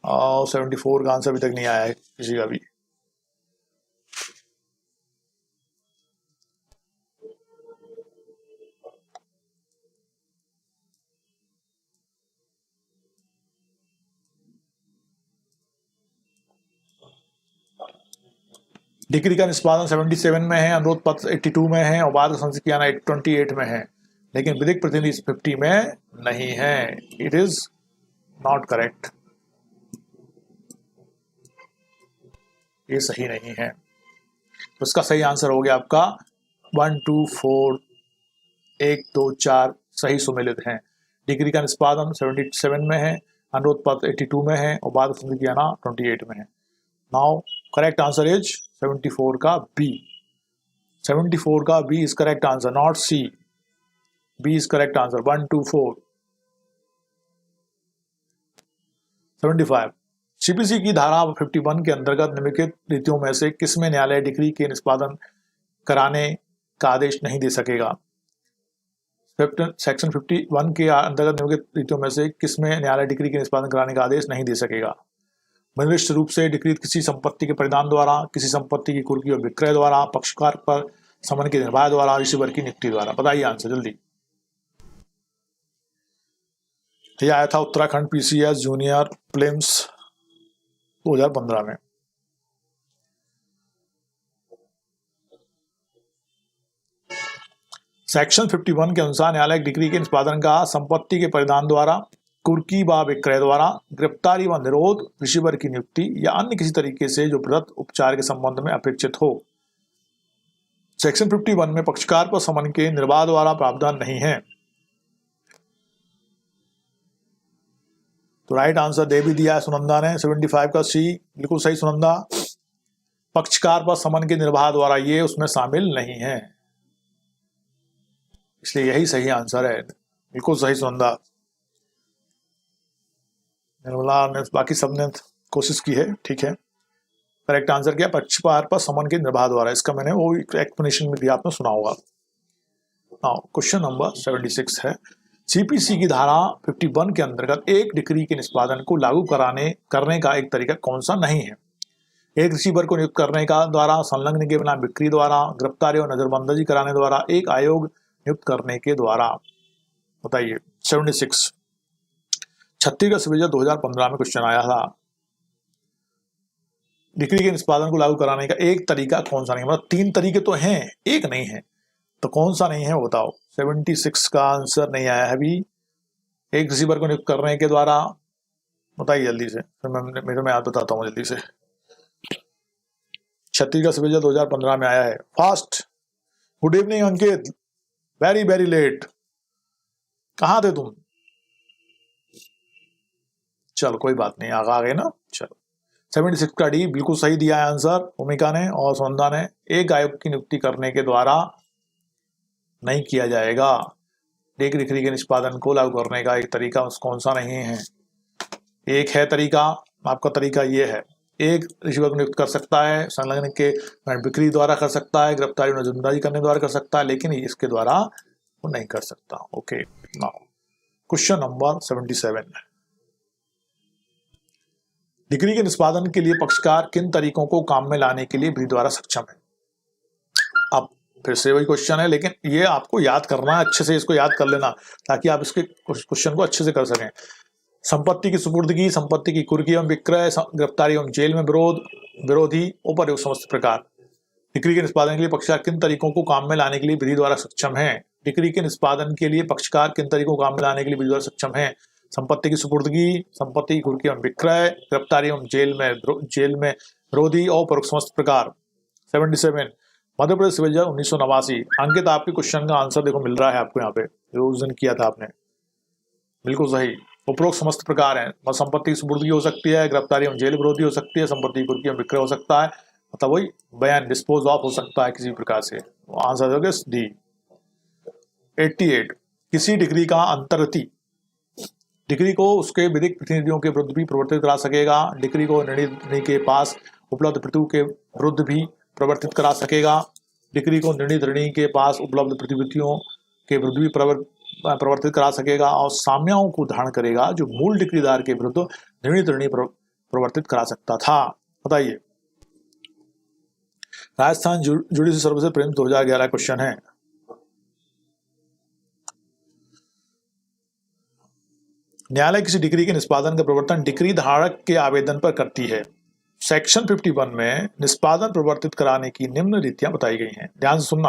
और 74 का आंसर अभी तक नहीं आया है किसी का भी। डिग्री का निष्पादन 77 में है, अनुरोध पत्र 82 में है और बाद संशोधित किया जाना 28 में है, लेकिन विधिक प्रतिनिधि 50 में नहीं है। इट इज नॉट करेक्ट, ये सही नहीं है। तो इसका सही आंसर हो गया आपका 1, 2, 4, 1, 2, 4 सही सुमेलित हैं। डिग्री का निष्पादन 77 में है, अनुरोध पत्र 82 में है और बाद संशोधित किया जाना 28 में है। नाउ करेक्ट आंसर इज 74 का बी। 74 का B is correct answer, not C. B is correct answer. 1, 2, 4। 75 CPC की धारा 51 के अंतर्गत निम्नलिखित रीतियों में से किसमें न्यायालय डिग्री के निष्पादन कराने का आदेश नहीं दे सकेगा? सेक्शन 51 के अंतर्गत निम्नलिखित रीतियों में से किसमें न्यायालय डिग्री के निष्पादन कराने का आदेश नहीं दे सकेगा? निर्दिष्ट रूप से डिक्रीत किसी संपत्ति के परिधान द्वारा, किसी संपत्ति की कुर्की और विक्रय द्वारा, पक्षकार पर समन के निर्वाह द्वारा, रिसीवर की नियुक्ति द्वारा। बताइए आंसर जल्दी। यह आया था उत्तराखंड पीसीएस जूनियर प्रीलिम्स 2015 में। सेक्शन 51 के अनुसार न्यायालय डिग्री के निष्पादन का संपत्ति के परिधान द्वारा, कुर्की व विक्रय द्वारा, गिरफ्तारी व निरोध, रिसीवर की नियुक्ति या अन्य किसी तरीके से जो वृहत उपचार के संबंध में अपेक्षित हो। सेक्शन 51 में पक्षकार पर समन के निर्वाह द्वारा प्रावधान नहीं है। तो राइट आंसर दे भी दिया है सुनंदा ने, 75 का सी बिल्कुल सही सुनंदा। पक्षकार पर समन के निर्वाह द्वारा ये उसमें शामिल नहीं है, इसलिए यही सही आंसर है। बिल्कुल सही सुनंदा। निर्मला ने, बाकी सबने कोशिश की है, ठीक है। करेक्ट आंसर क्या? पक्षकार पर समन के निर्वाह द्वारा। इसका मैंने वो एक्सप्लेनेशन में भी आपने सुना होगा। क्वेश्चन नंबर 76 है, सीपीसी की धारा 51 के अंतर्गत एक डिक्री के निष्पादन को लागू करने का एक तरीका कौन सा नहीं है? एक रिसीवर को नियुक्त करने का द्वारा, संलग्न के बिना बिक्री द्वारा, गिरफ्तारी और नजरबंदी कराने द्वारा, एक आयोग नियुक्त करने के द्वारा। बताइए 76। छत्तीसगढ़ सिविल 2015 में क्वेश्चन आया था, डिक्री के निष्पादन को लागू कराने का एक तरीका कौन सा नहीं? मतलब 3 तरीके तो हैं, एक नहीं है, तो कौन सा नहीं है वो बताओ। 76 का आंसर नहीं आया है अभी। एक रिसीवर को नियुक्त करने के द्वारा, बताइए जल्दी से, फिर मैं याद बताता हूँ जल्दी से। छत्तीसगढ़ सिविल 2015 में आया है, फास्ट। गुड इवनिंग अंकित, वेरी वेरी लेट, कहाँ थे तुम? चलो कोई बात नहीं, आ गए ना। चलो 76 का डी बिल्कुल सही दिया है आंसर भूमिका ने और सुनंदा ने। एक गायक की नियुक्ति करने के द्वारा नहीं किया जाएगा। एक डिग्री के निष्पादन को लागू करने का एक तरीका कौन सा नहीं है? एक है तरीका, आपका तरीका ये है, एक रिसीवर को नियुक्त कर सकता है, संलग्न के बिक्री द्वारा कर सकता है, गिरफ्तारी और जुर्माना करने द्वारा कर सकता है, लेकिन इसके द्वारा वो नहीं कर सकता। Okay, now question number 77। Degree के निष्पादन के लिए पक्षकार किन तरीकों को काम में लाने के लिए विधि द्वारा सक्षम है? अब फिर से वही क्वेश्चन है, लेकिन ये आपको याद करना है, अच्छे से इसको याद कर लेना ताकि आप इसके क्वेश्चन को अच्छे से कर सकें। संपत्ति की सुपुर्दगी, संपत्ति की कुर्की एवं विक्रय, गिरफ्तारी एवं जेल में विरोधी, उपरयुक्त समस्त प्रकार। डिग्री के निष्पादन के लिए पक्षकार किन तरीकों को काम में लाने के लिए विधि द्वारा सक्षम है? डिग्री के निष्पादन के लिए पक्षकार किन तरीकों को काम में लाने के लिए विधि द्वारा सक्षम है? संपत्ति की सुपुर्दगी, संपत्ति की कुर्की एवं विक्रय, गिरफ्तारी एवं जेल में विरोधी और उपरयुक्त समस्त प्रकार। 77 मध्य प्रदेश सिविल जज 1989। अंकित, आपके क्वेश्चन का आंसर देखो मिल रहा है आपको यहाँ पे, जो उस दिन किया था आपने, बिल्कुल सही। उपरोक्त समस्त प्रकार हैं, संपत्ति की सुपुर्दगी हो सकती है, गिरफ्तारी एवं जेल विरोधी हो सकती है, संपत्ति की कुर्की एवं विक्रय हो सकता है, मतलब वही बयान डिस्पोज ऑफ हो सकता है किसी प्रकार से। आंसर हो गया डी। 88 किसी डिग्री का अंतर्गति डिग्री को उसके विधिक प्रतिनिधियों के विरुद्ध भी प्रवर्तित करा सकेगा। डिग्री को निर्णय के पास उपलब्ध प्रतिभूतियों के विरुद्ध भी प्रवर्तित करा सकेगा। डिग्री को निर्णित ऋणी के पास उपलब्ध प्रतिभूतियों के विरुद्ध भी प्रवर्तित करा सकेगा और साम्याओं को धारण करेगा जो मूल डिग्रीदार के विरुद्ध निर्णित ऋणी प्रवर्तित करा सकता था। बताइए, राजस्थान जुडिशल सर्विस से प्रेम 2011 क्वेश्चन है। न्यायालय किसी डिग्री के निष्पादन का प्रवर्तन डिग्री धारक के आवेदन पर करती है। सेक्शन 51 में निष्पादन प्रवर्तित कराने की निम्न रीतियां बताई गई हैं, ध्यान से सुनना।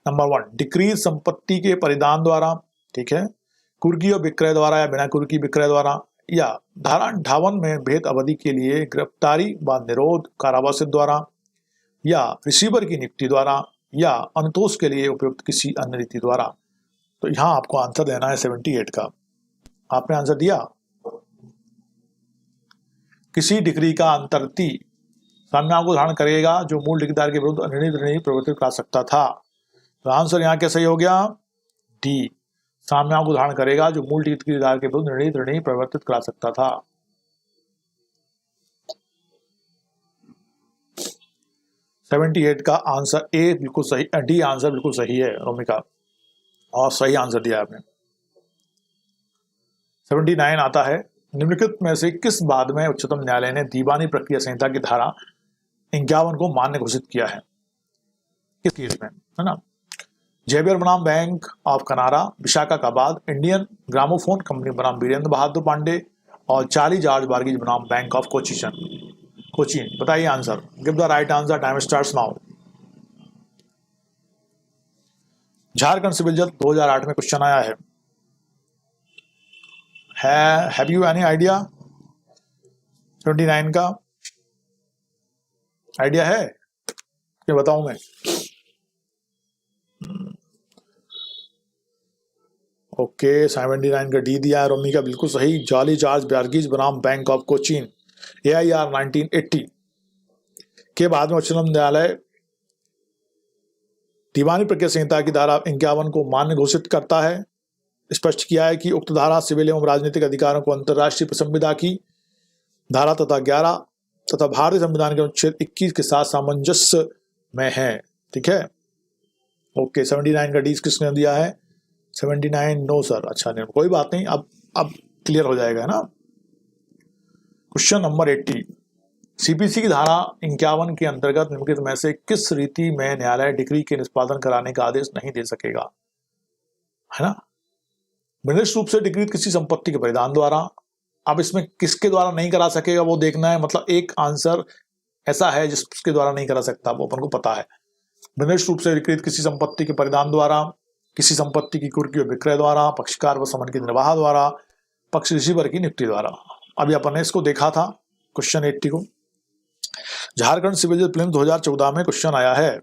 नंबर 1, डिग्री संपत्ति के परिधान द्वारा, ठीक है, कुर्की और विक्रय द्वारा या बिना कुर्की विक्रय द्वारा, या धारा 58 में भेद अवधि के लिए गिरफ्तारी व निरोध कारावास द्वारा, या रिसीवर की नियुक्ति द्वारा, या अनुतोष के लिए उपयुक्त किसी अन्य रीति द्वारा। तो यहां आपको आंसर देना है 78 का। आपने आंसर दिया, किसी डिग्री का अंतर्गति साम्याओं को धारण करेगा जो मूल डिग्रीदार के विरुद्ध निर्णय प्रवर्तित करा सकता था। तो आंसर यहाँ क्या सही हो गया? डी, साम्याओं को धारण करेगा जो मूल डिग्रीदार के विरुद्ध निर्णय प्रवर्तित करा सकता था। 78 का आंसर ए बिल्कुल सही, डी आंसर बिल्कुल सही है रोमिका, और सही आंसर दिया आपने। 79 आता है, निम्नलिखित में से किस बाद में उच्चतम न्यायालय ने दीवानी प्रक्रिया संहिता की धारा 51 को मान्य घोषित किया है? किस केस में, है ना? जेवियर बनाम bank of Canada, Visakhapatnam Indian gramophone company बनाम वीरेंद्र बहादुर पांडे, और चार्ली जॉर्ज बार्गिज बनाम बैंक ऑफ कोचीन। बताइए answer, give the right answer, time starts now. Jharkhand civil जज 2008 में क्वेश्चन आया है। Have you any idea? 29 का आइडिया है कि बताऊं मैं? ओके, 79 का डी दिया है रोमी का, बिल्कुल सही। जॉली जॉर्ज बार्गिज बनाम बैंक ऑफ कोचीन, AIR 1980 के बाद में उच्चतम न्यायालय दीवानी प्रक्रिया संहिता की धारा 51 को मान्य घोषित करता है। स्पष्ट किया है कि उक्त धारा सिविल एवं राजनीतिक अधिकारों को अंतर्राष्ट्रीय संविधा की धारा तथा 11 तथा भारतीय संविधान के अनुच्छेद 21 के साथ सामंजस्य में है। ठीक है, ओके। 79 का डी किसने दिया है? 79 नो सर, अच्छा नहीं, कोई बात नहीं, अब क्लियर हो जाएगा ना। क्वेश्चन नंबर 80, CPC की धारा 51 के अंतर्गत निम्नलिखित में से किस रीति में न्यायालय डिग्री के निष्पादन कराने का आदेश नहीं दे सकेगा? है ना, विनिर्दिष्ट रूप से डिग्री किसी संपत्ति के परिधान द्वारा। अब इसमें किसके द्वारा नहीं करा सकेगा वो देखना है, मतलब एक आंसर ऐसा है जिसके द्वारा नहीं करा सकता, वो अपन को पता है। विनिर्दिष्ट रूप से अधिकृत किसी संपत्ति के परिधान द्वारा, किसी संपत्ति की कुर्की और विक्रय द्वारा, पक्षकार व समन के निर्वाह द्वारा, पक्ष रिसीवर की नियुक्ति द्वारा। अभी अपन ने इसको देखा था क्वेश्चन 80 को। झारखंड सिविल जज प्रीलिम्स 2014 में क्वेश्चन आया है।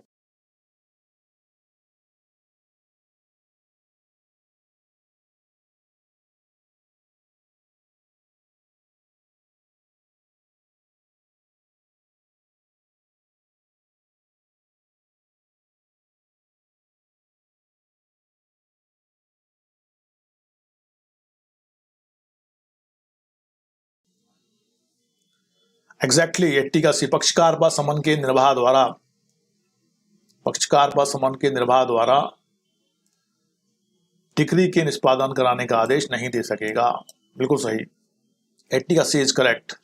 एग्जैक्टली 80 का सी, पक्षकार व समन के निर्वाह द्वारा, पक्षकार व समन के निर्वाह द्वारा डिक्री के निष्पादन कराने का आदेश नहीं दे सकेगा। बिल्कुल सही, 80 का C is correct.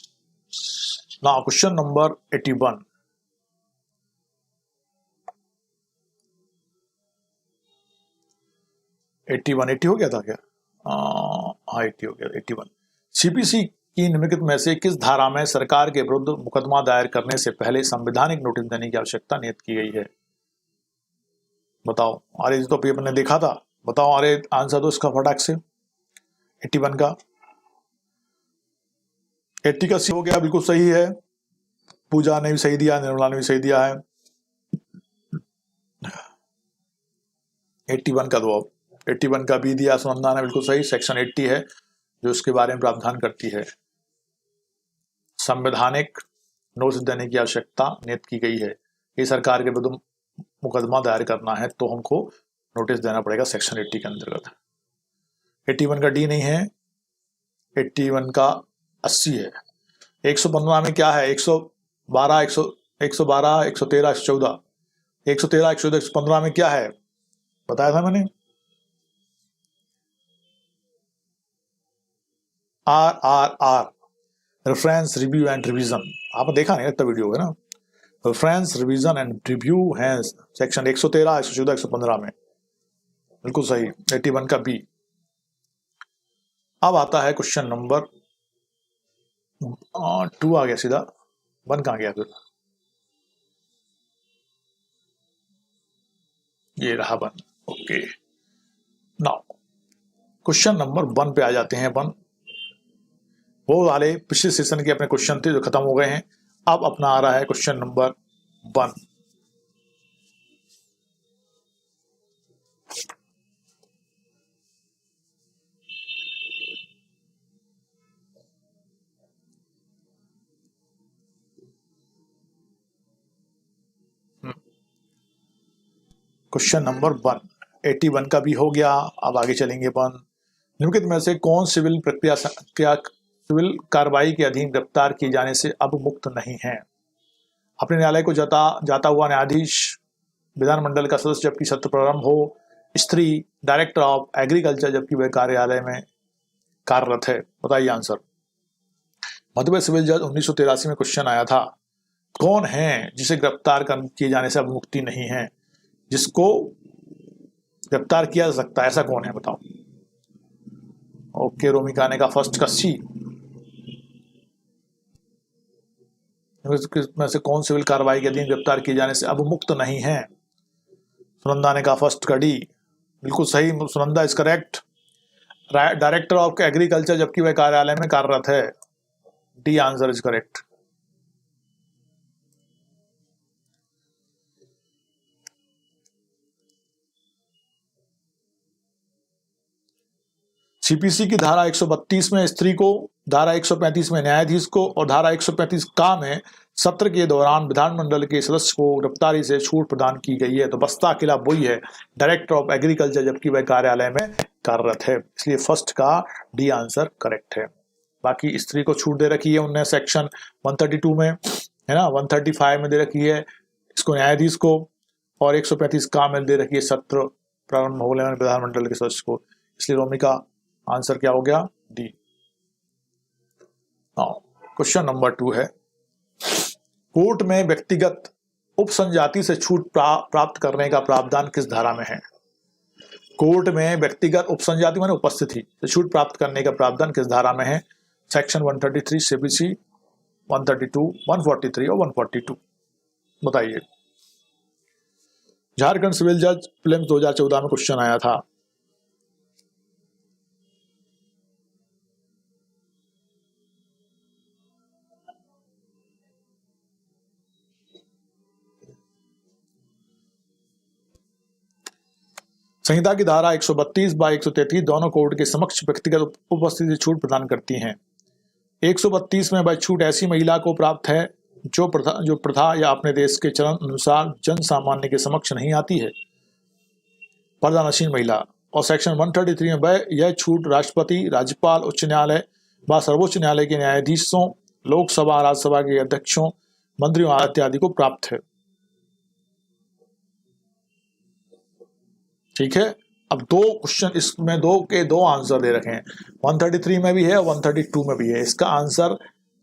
Now question number 81। 80 हो गया था क्या? हाँ 80 हो गया, 81। सीपीसी की निम्नलिखित में से किस धारा में सरकार के विरुद्ध मुकदमा दायर करने से पहले संवैधानिक नोटिस देने की आवश्यकता नियत की गई है? बताओ। अरे तो पेपर ने देखा था, बताओ। अरे आंसर दो इसका फटाक से। 81 का, 80 का सी हो गया, बिल्कुल सही है। पूजा ने भी सही दिया, निर्मला ने भी सही दिया है। 81 का दो। 81 का बी दिया सुनंदा ने, बिल्कुल सही। सेक्शन 80 है जो इसके बारे में प्रावधान करती है। संवैधानिक नोटिस देने की आवश्यकता नियत की गई है। ये सरकार के विरुद्ध मुकदमा दायर करना है तो हमको नोटिस देना पड़ेगा सेक्शन 80 के अंतर्गत। 81 का डी नहीं है, 81 का 80 है। 115 में क्या है? 112, 113, 114, 114, 115 में क्या है? बताया था मैंने। RRR, reference review and revision. आपने देखा नहीं, इतना वीडियो है ना। रेफरेंस रिवीजन एंड रिव्यू है सेक्शन 113, 114, 115 में। बिल्कुल सही, 81 का बी। अब आता है क्वेश्चन नंबर 2 आ गया सीधा, 1 कहाँ गया फिर? ये रहा 1। ओके, नाउ क्वेश्चन नंबर 1 पे आ जाते हैं। 1 वो वाले पिछले सेशन के अपने क्वेश्चन थे जो खत्म हो गए हैं। अब अपना आ रहा है क्वेश्चन नंबर 1। क्वेश्चन नंबर 1, 81 का भी हो गया। अब आगे चलेंगे। 1, निम्नलिखित में से कौन सिविल प्रक्रिया सिविल कार्रवाई के अधीन गिरफ्तार किए जाने से अब मुक्त नहीं है? अपने न्यायालय को जाता हुआ न्यायाधीश, विधानमंडल का सदस्य जबकि सत्र प्रारंभ हो, स्त्री, डायरेक्टर ऑफ एग्रीकल्चर जबकि वह कार्यालय में कार्यरत है। बताइए आंसर। मध्यप्रदेश सिविल जज 1983 में क्वेश्चन आया था, कौन है जिसे गिरफ्तार किए जाने से अब मुक्ति नहीं है? जिसको गिरफ्तार किया जा सकता है ऐसा कौन है? बताओ। ओके, रोमिका ने कहा फर्स्ट का सी। में से कौन सिविल कार्रवाई के अधीन गिरफ्तार किए जाने से अब मुक्त नहीं है? सुनंदा ने कहा फर्स्ट का डी। बिल्कुल सही, Sunanda is correct. Director of agriculture जबकि वह कार्यालय में कार्यरत है। D answer is correct. CPC की धारा 132 में स्त्री को, धारा 135 में न्यायाधीश को और धारा 135 का में सत्र के दौरान विधानमंडल के सदस्य को गिरफ्तारी से छूट प्रदान की गई है। तो बस्ता किला वही है, डायरेक्टर ऑफ एग्रीकल्चर जबकि वह कार्यालय में कार्यरत है। इसलिए फर्स्ट का डी आंसर करेक्ट है। बाकी स्त्री को छूट दे रखी है उनने सेक्शन 132 में, है ना, 135 में दे रखी है इसको न्यायाधीश को, और 135 का में दे रखी है सत्र प्रारंभ होने में विधानमंडल के सदस्य को। इसलिए रोमिका आंसर क्या हो गया? डी। क्वेश्चन नंबर 2 है, कोर्ट में व्यक्तिगत उपसंजाति से छूट प्राप्त करने का प्रावधान किस धारा में है? कोर्ट में व्यक्तिगत उपसंजाति माने उपस्थिति से छूट प्राप्त करने का प्रावधान किस धारा में है? सेक्शन 133 सीपीसी, 132, 143 और 142। बताइए। झारखंड सिविल जज प्रीलिम्स 2014 में क्वेश्चन आया था। संहिता की धारा 132 बाय 133 दोनों कोर्ट के समक्ष व्यक्तिगत उपस्थिति छूट प्रदान करती हैं। 132 में वह छूट ऐसी महिला को प्राप्त है जो प्रथा या अपने देश के चलन अनुसार जन सामान्य के समक्ष नहीं आती है, पर्दानशीन महिला। और सेक्शन 133 में वह यह छूट राष्ट्रपति, राज्यपाल, उच्च न्यायालय व सर्वोच्च न्यायालय के न्यायाधीशों लोकसभा राज्यसभा के अध्यक्षों मंत्रियों इत्यादि को प्राप्त है। ठीक है, अब दो क्वेश्चन इसमें दो आंसर दे रखे हैं, 133 में भी है और 132 में भी है। इसका आंसर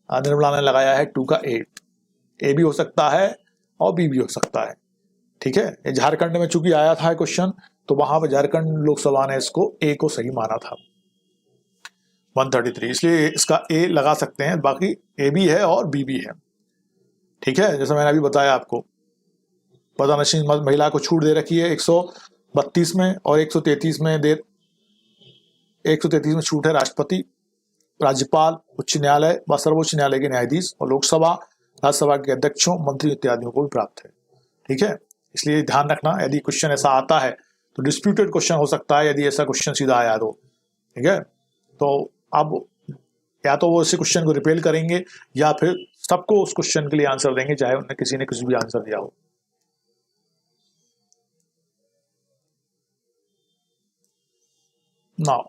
निर्मला ने लगाया है 2 का ए भी हो सकता है और बी भी हो सकता है। ठीक है, ये झारखंड में चूंकि आया था क्वेश्चन, तो वहां पर झारखंड लोकसभा ने इसको ए को सही माना था 133, इसलिए इसका ए लगा सकते हैं। बाकी ए भी है और बी भी है। ठीक है, जैसे मैंने अभी बताया आपको, पदानशीन महिला को छूट दे रखी है 132 में और 133 में 133 में छूट है राष्ट्रपति, राज्यपाल, उच्च न्यायालय व सर्वोच्च न्यायालय के न्यायाधीश और लोकसभा राज्यसभा के अध्यक्षों मंत्री इत्यादियों को भी प्राप्त है। ठीक है, इसलिए ध्यान रखना, यदि क्वेश्चन ऐसा आता है तो डिस्प्यूटेड क्वेश्चन हो सकता है यदि ऐसा क्वेश्चन सीधा आया तो। ठीक है, तो अब या तो वो इस क्वेश्चन को रिपेल करेंगे या फिर सबको उस क्वेश्चन के लिए आंसर देंगे, चाहे उन्हें किसी ने कुछ भी आंसर दिया हो। नाउ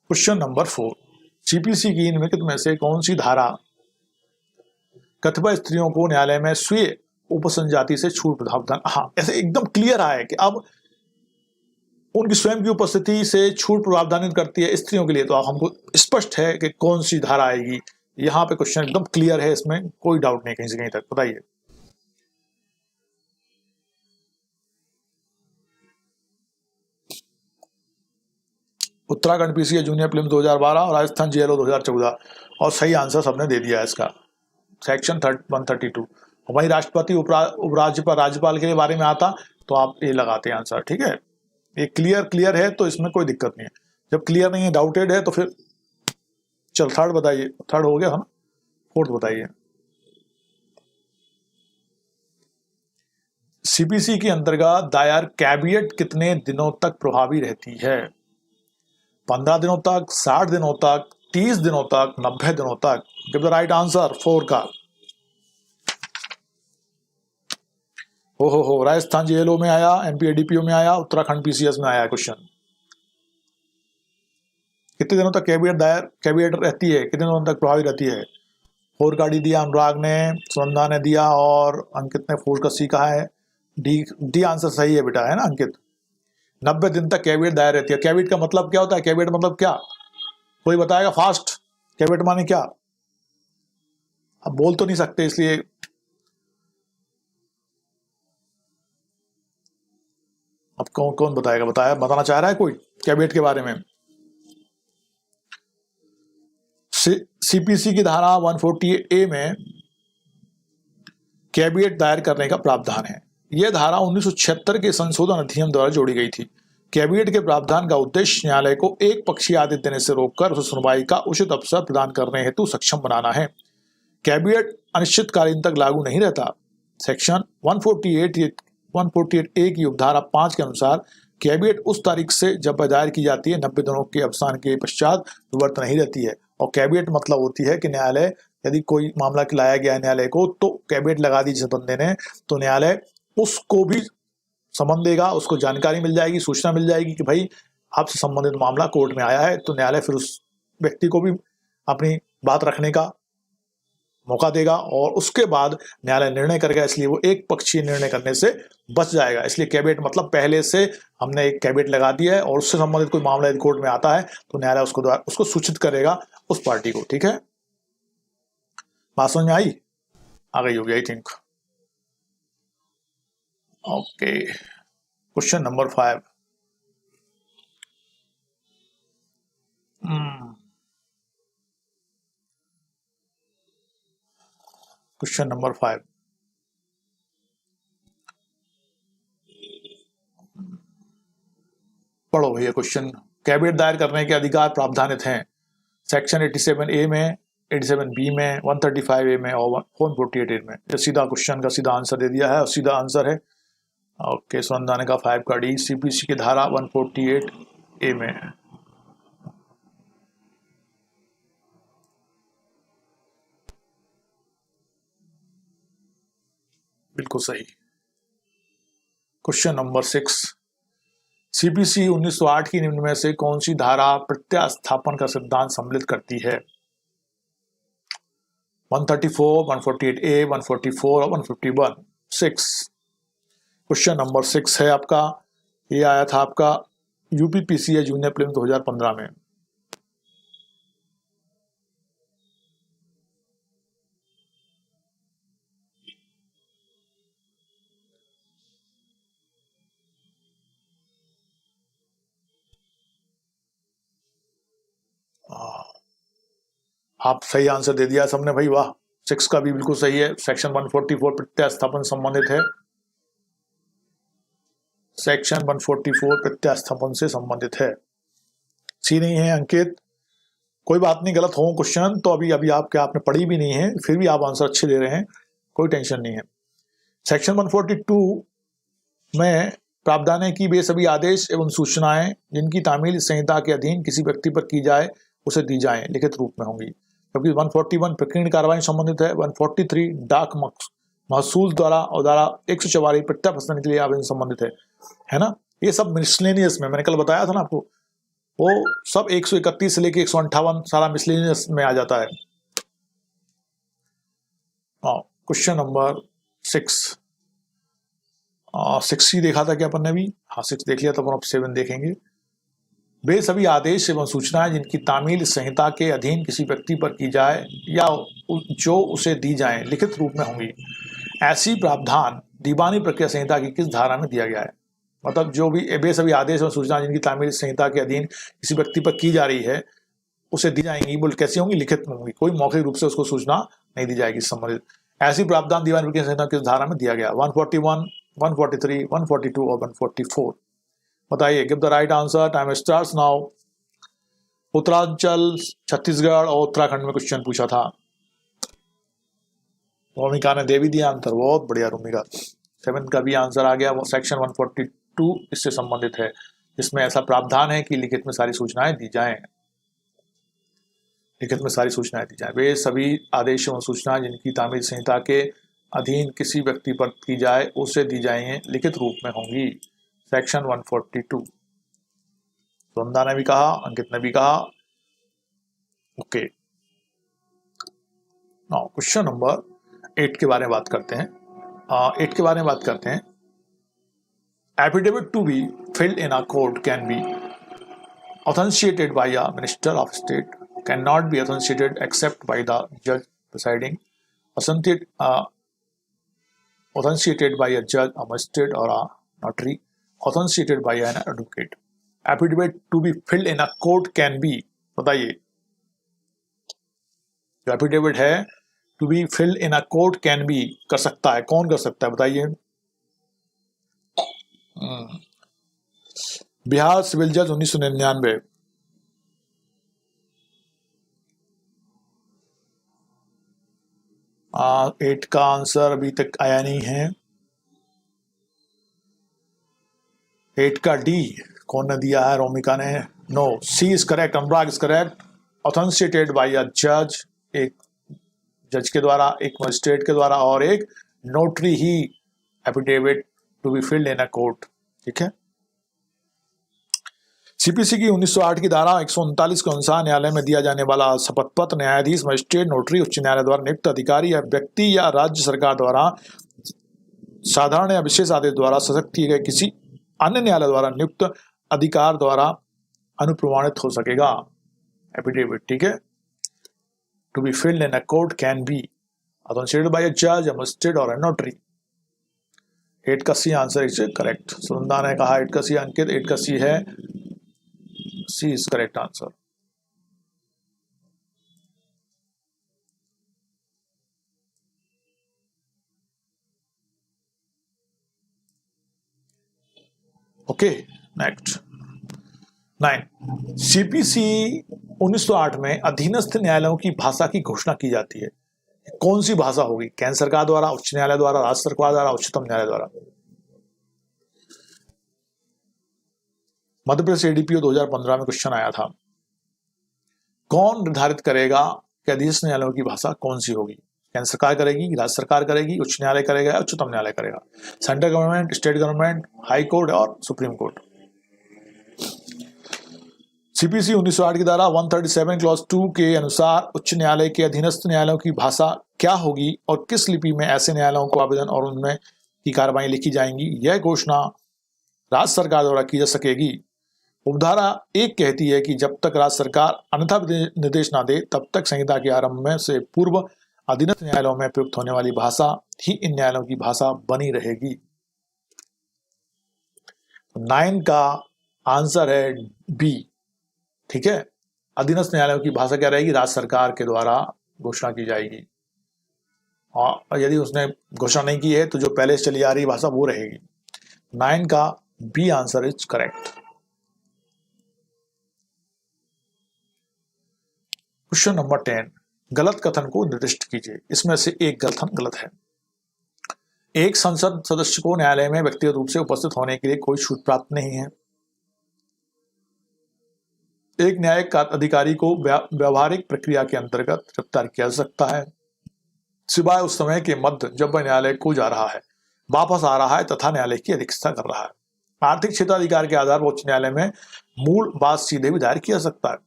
क्वेश्चन नंबर 4, सीपीसी की निम्नलिखित में से कौन सी धारा कतिपय स्त्रियों को न्यायालय में स्वीय उपसंजाति से छूट प्रावधान, हाँ ऐसे एकदम क्लियर आया कि अब उनकी स्वयं की उपस्थिति से छूट प्रावधानित करती है स्त्रियों के लिए, तो अब हमको स्पष्ट है कि कौन सी धारा आएगी। यहाँ पे क्वेश्चन एकदम क्लियर है, इसमें कोई डाउट नहीं कहीं से कहीं तक। बताइए। उत्तराखंड पीसीए जूनियर प्रीलिम्स 2012 और राजस्थान जीएलओ 2014, और सही आंसर सबने दे दिया है इसका, सेक्शन 132। वही राष्ट्रपति उपराज्यपाल राज्यपाल के बारे में आता तो आप ये लगाते हैं आंसर। ठीक है, ये क्लियर है तो इसमें कोई दिक्कत नहीं है। जब क्लियर नहीं है, डाउटेड है, तो फिर चल थर्ड बताइए। थर्ड हो गया है ना, फोर्थ बताइए। सीपीसी के अंतर्गत दायर कैविएट कितने दिनों तक प्रभावी रहती है? 15 दिनों तक, 60 दिनों तक, 30 दिनों तक, 90 दिनों तक? गिव द राइट आंसर 4 का। हो राजस्थान जेएलओ में आया, एमपी एडीपीओ में आया, उत्तराखंड पीसीएस में आया क्वेश्चन। कितने दिनों तक कैविएट रहती है, कितने दिनों तक प्रभावी रहती है? 4 का डी दिया अनुराग ने, सुनंदा ने दिया और अंकित ने 4 का सी कहा है। डी आंसर सही है बेटा, है ना अंकित। 90 दिन तक कैविएट दायर रहती है। कैविएट का मतलब क्या होता है? कैविएट मतलब क्या, कोई बताएगा फास्ट? कैविएट माने क्या? अब बोल तो नहीं सकते, इसलिए अब कौन बताएगा? बताना चाह रहा है कोई कैविएट के बारे में? सीपीसी की धारा 148A में कैविएट दायर करने का प्रावधान है। यह धारा 1976 के संशोधन अधिनियम द्वारा जोड़ी गई थी। कैविएट के प्रावधान का उद्देश्य न्यायालय को एक पक्षीय आदेश देने से रोककर उसे सुनवाई का उचित अवसर प्रदान करने हेतु सक्षम बनाना है। कैविएट अनिश्चितकालीन तक लागू नहीं रहता। सेक्शन 148A की उपधारा 5 के अनुसार कैविएट उस तारीख से जब दायर की जाती है 90 दिनों के अवसान के पश्चात विवर्त नहीं रहती है। और कैविएट मतलब होती है कि न्यायालय, यदि कोई मामला लाया गया है न्यायालय को, तो कैविएट लगा दी जिस बंदे ने, तो न्यायालय उसको भी समन देगा, उसको जानकारी मिल जाएगी, सूचना मिल जाएगी कि भाई आपसे संबंधित मामला कोर्ट में आया है, तो न्यायालय फिर उस व्यक्ति को भी अपनी बात रखने का मौका देगा और उसके बाद न्यायालय निर्णय करेगा। इसलिए वो एक पक्षीय निर्णय करने से बच जाएगा। इसलिए कैविएट मतलब पहले से हमने एक कैविएट लगा दिया है और उससे संबंधित कोई मामला यदि कोर्ट में आता है तो न्यायालय उसको सूचित करेगा उस पार्टी को। ठीक है, बात समझ में आई? आ गई होगी I think. Okay, question number 5। Question number 5, पढ़ो भैया क्वेश्चन। कैविएट दायर करने के अधिकार प्रावधानित हैं सेक्शन 87A में, 87B में, 135A में और 148A में। ये सीधा क्वेश्चन का सीधा आंसर दे दिया है और सीधा आंसर है। ओके, सुनंदा का 5 का डी सीपीसी की धारा 148A में। बिल्कुल सही। क्वेश्चन नंबर 6, सीपीसी 1908 की निम्न में से कौन सी धारा प्रत्यास्थापन का सिद्धांत सम्मिलित करती है? 134, 148A, 144 और 151। 6 क्वेश्चन नंबर 6 है आपका, ये आया था आपका यूपीपीसीए जूनियर प्रीलिम्स 2015 में। आप सही आंसर दे दिया सबने भाई, वाह। 6 का भी बिल्कुल सही है। सेक्शन 144 प्रत्यास्थापन संबंधित है। सेक्शन 144 प्रत्यास्थापन से संबंधित है। सी नहीं है अंकित, कोई बात नहीं, गलत हो क्वेश्चन तो अभी अभी आपने पढ़ी भी नहीं है, फिर भी आप आंसर अच्छे दे रहे हैं, कोई टेंशन नहीं है। सेक्शन 142 में प्रावधान है कि वे सभी आदेश एवं सूचनाएं जिनकी तामील संहिता के अधीन किसी व्यक्ति पर की जाए उसे दी जाएं लिखित रूप में होंगी। क्योंकि 141 प्रकीर्ण कार्रवाई संबंधित है, 143 डाक महसूल द्वारा और धारा 144 प्रत्यापसन के लिए आवेदन संबंधित है ना। ये सब मिसलेनियस में, मैंने कल बताया था ना आपको, वो सब 131 से लेके 158 सारा मिसलेनियस में आ जाता है। क्वेश्चन नंबर 6 6 ही देखा था क्या अपन ने भी? हाँ 6 देख लिया, तो अपन अब 7 देखेंगे। वे सभी आदेश एवं सूचनाएं जिनकी तामील संहिता के अधीन किसी व्यक्ति पर की जाए या जो उसे दी जाए लिखित रूप में होंगी। ऐसी प्रावधान दीवानी प्रक्रिया संहिता की किस धारा में दिया गया है? मतलब जो भी वे सभी आदेश एवं सूचनाएं जिनकी तामील संहिता के अधीन किसी व्यक्ति पर की जा रही है उसे दी जाएंगी, बोल कैसी होंगी? लिखित में होंगी, कोई मौखिक रूप से उसको सूचना नहीं दी जाएगी संबंधित। ऐसी प्रावधान दीवानी प्रक्रिया संहिता किस धारा में दिया गया? 141, 143, 142 और 144। बताइए, give the right answer, time starts now. Uttaranchal, Chhattisgarh और उत्तराखंड में क्वेश्चन पूछा था। रोमिका ने दे भी दिया आंसर, बहुत बढ़िया रोमिका। 7 का भी आंसर आ गया। वो सेक्शन 142 इससे संबंधित है, जिसमें ऐसा प्रावधान है कि लिखित में सारी सूचनाएं दी जाएं। लिखित में सारी सूचनाएं दी जाएं। वे सभी आदेश एवं सूचनाएं जिनकी तामील संहिता के अधीन किसी व्यक्ति पर की जाए उसे दी जाएंगे, लिखित रूप में होंगी। सेक्शन 142। वंदा ने भी कहा, अंकित ने भी कहा। ओके, क्वेश्चन नंबर 8 के बारे में बात करते हैं। 8 के बारे में बात करते हैं। Affidavit to be filled in a court can be authenticated by a minister of state, cannot be authenticated except by the judge presiding, authenticated by a judge, a magistrate or a notary, authenticated by an advocate. Affidavit to be filled in a court can be, बताइए, जो affidavit है to be filled in a court can be कर सकता है, कौन कर सकता है बताइए? बिहार सिविल जज 1999। एट का आंसर अभी तक आया नहीं है। 8 का डी कौन ने दिया है? रोमिका ने। No, C is correct, Anurag is correct. Authenticated by a जज, एक जज के द्वारा, एक मजिस्ट्रेट के द्वारा और एक नोटरी ही affidavit to be filled in a court. ठीक है। सीपीसी की 1908 की धारा 139 के अनुसार न्यायालय में दिया जाने वाला शपथ पत्र न्यायाधीश, मजिस्ट्रेट, नोटरी, उच्च न्यायालय द्वारा नियुक्त अधिकारी या व्यक्ति या राज्य सरकार द्वारा साधारण या विशेष आदेश द्वारा सशक्त किए गए किसी अन्य न्यायालय द्वारा नियुक्त अधिकार द्वारा अनुप्रमाणित हो सकेगा। एफिडेविट, ठीक है, to be filled in a court can be authenticated by a जज, अ मजिस्ट्रेट और अ नोटरी। 8 का C answer is correct. Sunanda ने कहा 8 का सी, अंकित 8 का सी है, C is correct answer. Okay, next 9। CPC 1908 में अधीनस्थ न्यायालयों की भाषा की घोषणा की जाती है। कौन सी भाषा होगी? केंद्र सरकार द्वारा, उच्च न्यायालय द्वारा, राज्य सरकार द्वारा, उच्चतम न्यायालय द्वारा? मध्य प्रदेश एडीपीओ 2015 में क्वेश्चन आया था। कौन निर्धारित करेगा कि अधीनस्थ न्यायालयों की भाषा कौन सी होगी? केंद्र सरकार करेगी, राज्य सरकार करेगी, उच्च न्यायालय करेगा, उच्चतम न्यायालय करेगा? Central government, state government, high court और सुप्रीम कोर्ट? सीपीसी 1908 की धारा 137 क्लॉज 2 के अनुसार उच्च न्यायालय के अधीनस्थ न्यायालयों की भाषा क्या होगी और किस लिपि में ऐसे न्यायालयों को आवेदन और उनमें की कार्रवाई लिखी जाएंगी, यह घोषणा राज्य सरकार द्वारा की जा सकेगी। उपधारा 1 कहती है कि जब तक राज्य सरकार अन्यथा निर्देश न दे तब तक संहिता के आरंभ में से पूर्व अधीनस्थ न्यायालयों में प्रयुक्त होने वाली भाषा ही इन न्यायालयों की भाषा बनी रहेगी। 9 का आंसर है बी। ठीक है, अधीनस्थ न्यायालयों की भाषा क्या रहेगी, राज्य सरकार के द्वारा घोषणा की जाएगी। और यदि उसने घोषणा नहीं की है तो जो पहले से चली आ रही भाषा वो रहेगी। 9 का B answer is correct. Question number 10, गलत कथन को निर्दिष्ट कीजिए। इसमें से एक कथन गलत है। एक संसद सदस्य को न्यायालय में व्यक्तिगत रूप से उपस्थित होने के लिए कोई छूट प्राप्त नहीं है। एक न्यायिक अधिकारी को व्यावहारिक प्रक्रिया के अंतर्गत गिरफ्तार किया जा सकता है सिवाय उस समय के मध्य जब वह न्यायालय को जा रहा है, वापस आ रहा है तथा न्यायालय की अध्यक्षता कर रहा है। आर्थिक क्षेत्राधिकार के आधार पर उच्च न्यायालय में मूल बात सीधे भी दायर किया जा सकता है।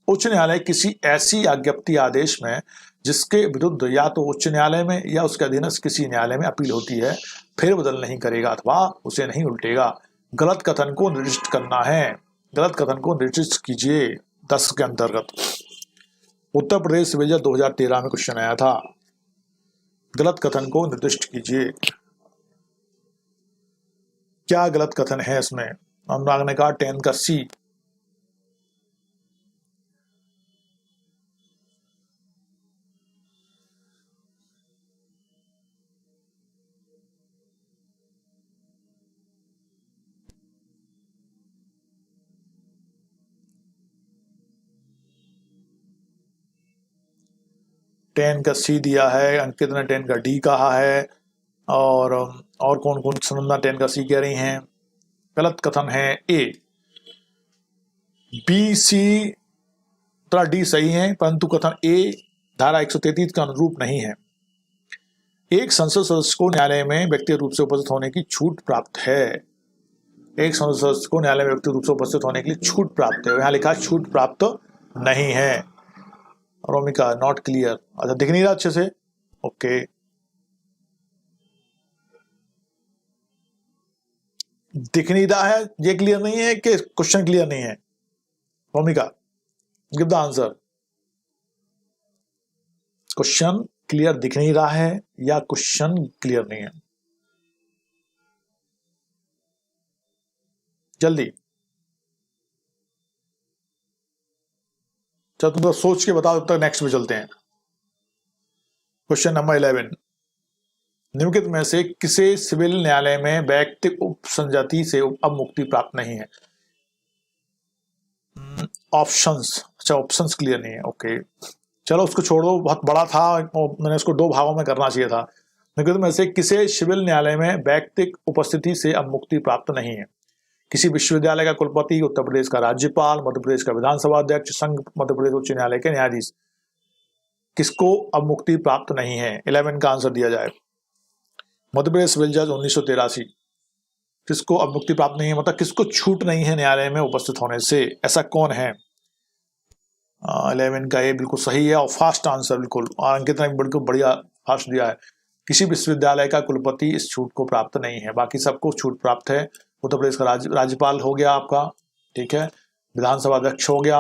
उच्च न्यायालय किसी ऐसी आज्ञप्ति आदेश में जिसके विरुद्ध या तो उच्च न्यायालय में या उसके अधीनस्थ किसी न्यायालय में अपील होती है फेरबदल नहीं करेगा अथवा उसे नहीं उल्टेगा। गलत कथन को निर्दिष्ट करना है। गलत कथन को निर्दिष्ट कीजिए। 10 के अंतर्गत उत्तर प्रदेश सिविल जज 2013 में क्वेश्चन आया था। गलत कथन को निर्दिष्ट कीजिए। क्या गलत कथन है इसमें? अनुराग ने कहा 10 का सी। टेन का सी दिया है, अंकित ने 10 का डी कहा है और कौन कौन सुनंदा 10 का सी कह रही हैं। गलत कथन है ए। बी सी तथा डी सही है परंतु कथन ए धारा 133 के अनुरूप नहीं है। एक संसद सदस्य को न्यायालय में व्यक्तिगत रूप से उपस्थित होने की छूट प्राप्त है। एक संसद सदस्य को न्यायालय में व्यक्तिगत रूप से उपस्थित होने के लिए छूट प्राप्त है। यहाँ लिखा छूट प्राप्त नहीं है। Romika not clear. अच्छा, दिख नहीं रहा अच्छे से? ओके, दिख नहीं रहा है, ये क्लियर नहीं है कि क्वेश्चन क्लियर नहीं है? Romika give the answer. Question clear दिख नहीं रहा है या क्वेश्चन क्लियर नहीं है? जल्दी चलो, तुम तो सोच के बताओ, तब तक नेक्स्ट में चलते हैं। क्वेश्चन नंबर 11, निम्नलिखित में से किसे सिविल न्यायालय में वैयक्तिक उपसंजाति से अब मुक्ति प्राप्त नहीं है? ऑप्शंस। अच्छा, ऑप्शंस क्लियर नहीं है। ओके, चलो उसको छोड़ दो, बहुत बड़ा था, मैंने उसको 2 भागों में करना चाहिए था। निम्नलिखित में से किसे सिविल न्यायालय में वैयक्तिक उपस्थिति से अब मुक्ति प्राप्त नहीं है? किसी विश्वविद्यालय का कुलपति, उत्तर प्रदेश का राज्यपाल, मध्य प्रदेश का विधानसभा अध्यक्ष, संघ मध्य प्रदेश उच्च न्यायालय के न्यायाधीश। किसको अब मुक्ति प्राप्त नहीं है? 11 का आंसर दिया जाए। मध्य प्रदेश सिविल जज 1983। किसको अब मुक्ति प्राप्त नहीं है, मतलब किसको छूट नहीं है न्यायालय में उपस्थित होने से? ऐसा कौन है? 11 का ये बिल्कुल सही है और फास्ट आंसर बिल्कुल। अंकित ने बिल्कुल बढ़िया फास्ट दिया है। किसी विश्वविद्यालय का कुलपति इस छूट को प्राप्त नहीं है, बाकी सबको छूट प्राप्त है। उत्तर प्रदेश का राज्यपाल हो गया आपका, ठीक है, विधानसभा अध्यक्ष हो गया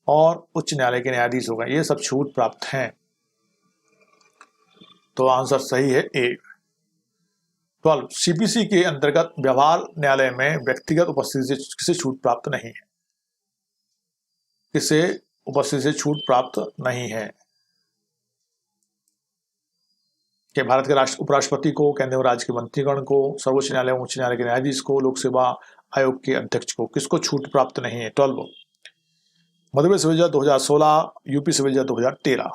और उच्च न्यायालय के न्यायाधीश हो गए, ये सब छूट प्राप्त हैं। तो आंसर सही है ए। 12, सीपीसी के अंतर्गत व्यवहार न्यायालय में व्यक्तिगत उपस्थिति से किसे छूट प्राप्त नहीं है? किसे उपस्थिति से छूट प्राप्त नहीं है? कि भारत के उपराष्ट्रपति को, केंद्रीय राज्य के मंत्रीगण को, सर्वोच्च न्यायालय उच्च न्यायालय के न्यायाधीश को, लोक सेवा आयोग के अध्यक्ष को, किसको छूट प्राप्त नहीं है? 12, मध्य प्रदेश सिविल जज 2016, यूपी सिविल जज 2013।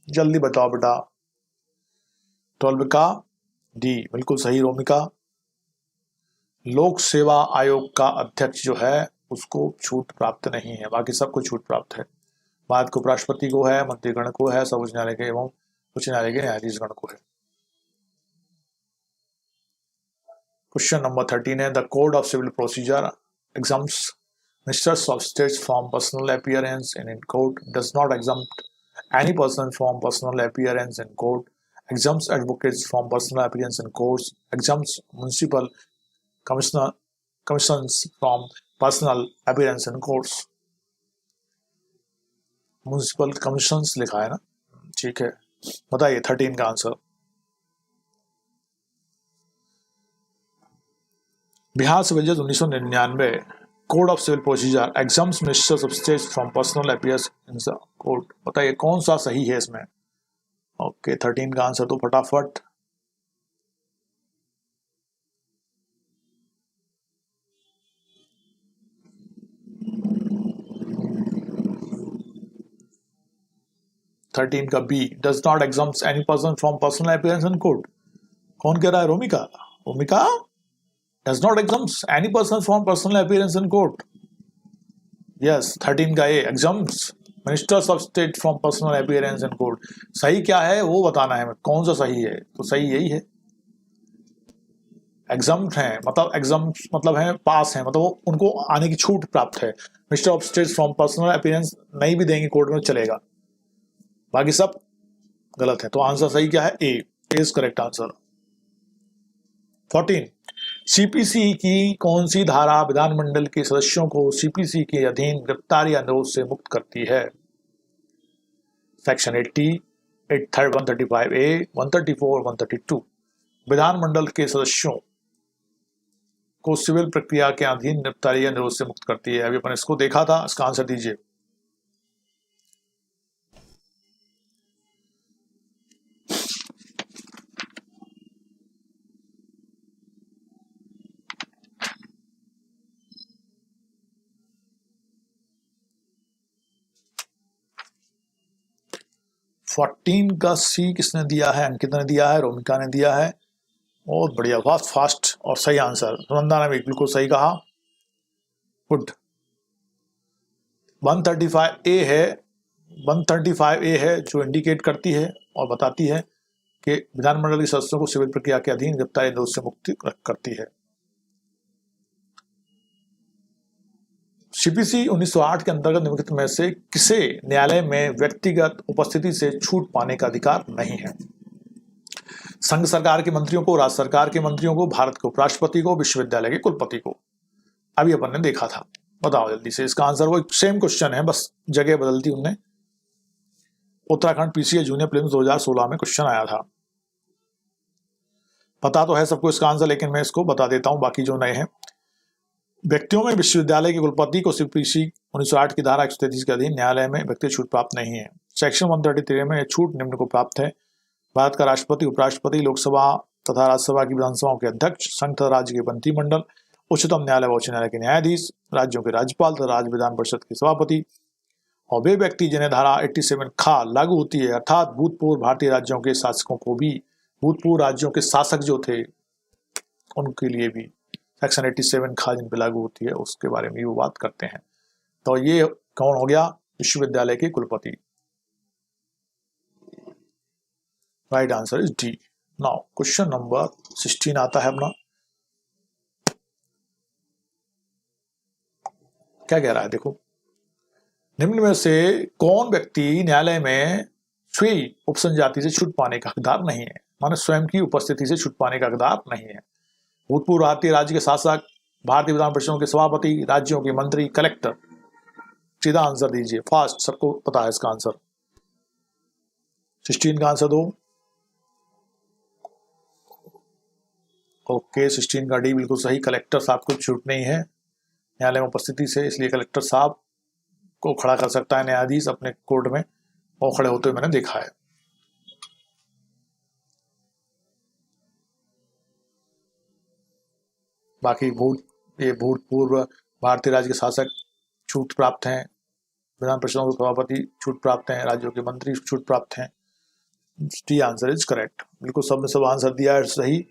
जल्दी बताओ बेटा। 12 का डी बिल्कुल सही रोमिका। लोक सेवा आयोग का अध्यक्ष जो है उसको छूट प्राप्त नहीं है, बाकी सबको छूट प्राप्त है। भारत के उपराष्ट्रपति को है, मंत्रीगण को है, सर्वोच्च न्यायालय के एवं उच्च न्यायालय के न्यायाधीशगण को है। क्वेश्चन नंबर 13 है, the code of civil procedure exempts Ministers of State from personal appearance in court, does not exempt any person from personal appearance in court, exempts advocates from personal appearance in courts, exempts municipal commissions from personal appearance in courts. Municipal commissions लिखा है ना, ठीक है, बताइए 13 का answer. Bihar civil जज 1999 code of civil procedure exempts ministers of state from personal appearance in the court, बताइए कौन सा सही है इसमें। ओके 13 का आंसर तो फटाफट। थर्टीन का B, does not exempts any person from personal appearance in court, कौन कह रहा है? Romika. Romika does not exempt any person from personal appearance in court. Yes, 13 का ए, exempts ministers of state from personal appearance in court. सही क्या है वो बताना है, कौन सा सही है, तो सही यही है। exempt है मतलब exempt मतलब है पास है, मतलब उनको आने की छूट प्राप्त है। Minister of state from personal appearance नहीं भी देंगे कोर्ट में चलेगा, बाकी सब गलत है। तो आंसर सही क्या है? ए इज करेक्ट आंसर। 14 सीपीसी की कौन सी धारा विधानमंडल के सदस्यों को सीपीसी के अधीन गिरफ्तारी अनुरोध से मुक्त करती है? सेक्शन 80, 135A, 134, 132 विधानमंडल के सदस्यों को सिविल प्रक्रिया के अधीन गिरफ्तारी अनुरोध से मुक्त करती है। अभी अपन इसको देखा था, इसका आंसर दीजिए। फोर्टीन का सी किसने दिया है? अंकिता ने दिया है, रोमिका ने दिया है। बहुत बढ़िया, फास्ट और सही आंसर। सुनंदा ने भी बिल्कुल सही कहा, गुड। 135A है, 135A है जो इंडिकेट करती है और बताती है कि विधानमंडल के सदस्यों को सिविल प्रक्रिया के अधीन गिरफ्तारी अनुरोध से मुक्ति करती है। सीपीसी 1908 के अंतर्गत निम्नलिखित में से किसे न्यायालय में व्यक्तिगत उपस्थिति से छूट पाने का अधिकार नहीं है? संघ सरकार के मंत्रियों को, राज्य सरकार के मंत्रियों को, भारत के उपराष्ट्रपति को, विश्वविद्यालय के कुलपति को। अभी अपन ने देखा था, बताओ जल्दी से। इसका आंसर वो सेम क्वेश्चन है, बस जगह बदलती उनने। उत्तराखंड पीसीए जूनियर प्रीलिम्स 2016 में क्वेश्चन आया था। पता तो है सबको इसका आंसर, लेकिन मैं इसको बता देता हूं बाकी जो नए हैं। व्यक्तियों में विश्वविद्यालय के कुलपति को सीपीसी 1908 की धारा 133 के अधीन न्यायालय में व्यक्ति छूट प्राप्त नहीं है। सेक्शन 133 में यह छूट निम्न को प्राप्त है: भारत का राष्ट्रपति, उपराष्ट्रपति, लोकसभा तथा राज्यसभा की विधानसभाओं के अध्यक्ष, संघ तथा राज्य के मंत्रिमंडल, उच्चतम न्यायालय व उच्च न्यायालय के न्यायाधीश, राज्यों के राज्यपाल तथा राज्य विधान परिषद के सभापति, और वे व्यक्ति जिन्हें धारा 87 खा लागू होती है, अर्थात भूतपूर्व भारतीय राज्यों के शासकों को भी, भूतपूर्व राज्यों के शासक जो थे उनके लिए भी सेक्शन 87 खा जिन पर लागू होती है उसके बारे में वो बात करते हैं। तो ये कौन हो गया? विश्वविद्यालय के कुलपति। Right answer is D. Now question number 16 आता है अपना। क्या कह रहा है देखो, निम्न में से कौन व्यक्ति न्यायालय में स्वी उपसंजाति से छूट पाने का हकदार नहीं है? माने स्वयं की उपस्थिति से छूट पाने का हकदार नहीं है। भूतपूर्व भारतीय राज्य के शासक, भारतीय विधान परिषद के सभापति, राज्यों के मंत्री, कलेक्टर। सीधा आंसर दीजिए, फास्ट, सबको पता है इसका आंसर। 16 का आंसर दो। ओके 16 का डी बिल्कुल सही, कलेक्टर साहब को छूट नहीं है न्यायालय में उपस्थिति से, इसलिए कलेक्टर साहब को खड़ा कर सकता है न्यायाधीश अपने कोर्ट में, और खड़े होते हुए मैंने देखा है। बाकी भूतपूर्व भारतीय राज्य के शासक छूट प्राप्त हैं, विधान परिषदों के सभापति छूट प्राप्त हैं, राज्यों के मंत्री छूट प्राप्त हैं। D answer is correct. बिल्कुल सब ने सब आंसर दिया है सही।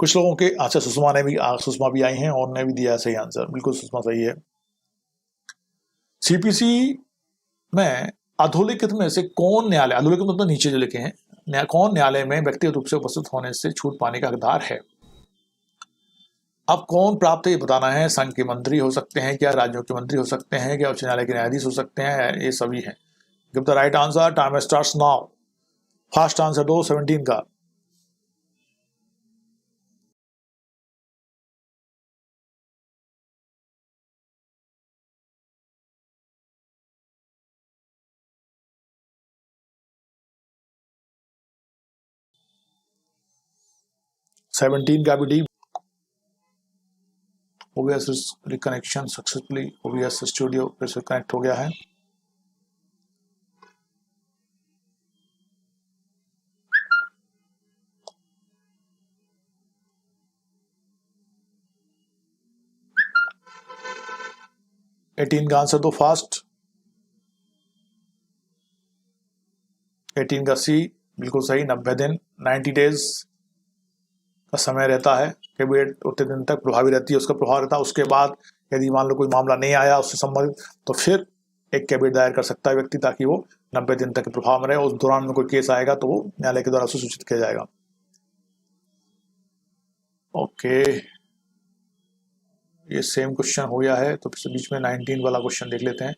कुछ लोगों के, अच्छा सुषमा भी आई हैं और ने भी दिया सही आंसर, बिल्कुल सुषमा सही है। सीपीसी में अधोलिखित में से कौन न्यायालय, अधोलिखित मतलब नीचे जो लिखे हैं, कौन न्यायालय में व्यक्तिगत रूप से उपस्थित होने से छूट पाने का हकदार है? अब कौन प्राप्त है ये बताना है। संघ के मंत्री हो सकते हैं क्या, राज्यों के मंत्री हो सकते हैं क्या, उच्च न्यायालय के न्यायाधीश हो सकते हैं, ये सभी हैं। Give the right answer, time starts now. Fast answer दो 17 का। सेवनटीन का भी D. OBS reconnection successfully, OBS studio फिर से कनेक्ट हो गया है। एटीन का आंसर दो फास्ट। 18 का सी बिल्कुल सही, 90 दिन 90 डेज का समय रहता है। कैबिनेट उतने दिन तक प्रभावी रहती है, उसका प्रभाव रहता है। उसके बाद यदि मान लो कोई मामला नहीं आया उससे संबंधित, तो फिर एक कैबिनेट दायर कर सकता है व्यक्ति, ताकि वो 90 दिन तक प्रभाव में रहे। उस दौरान में कोई केस आएगा तो वो न्यायालय के द्वारा उसे सूचित किया जाएगा। ओके, ये सेम क्वेश्चन हो गया है, तो बीच में 19 वाला क्वेश्चन देख लेते हैं।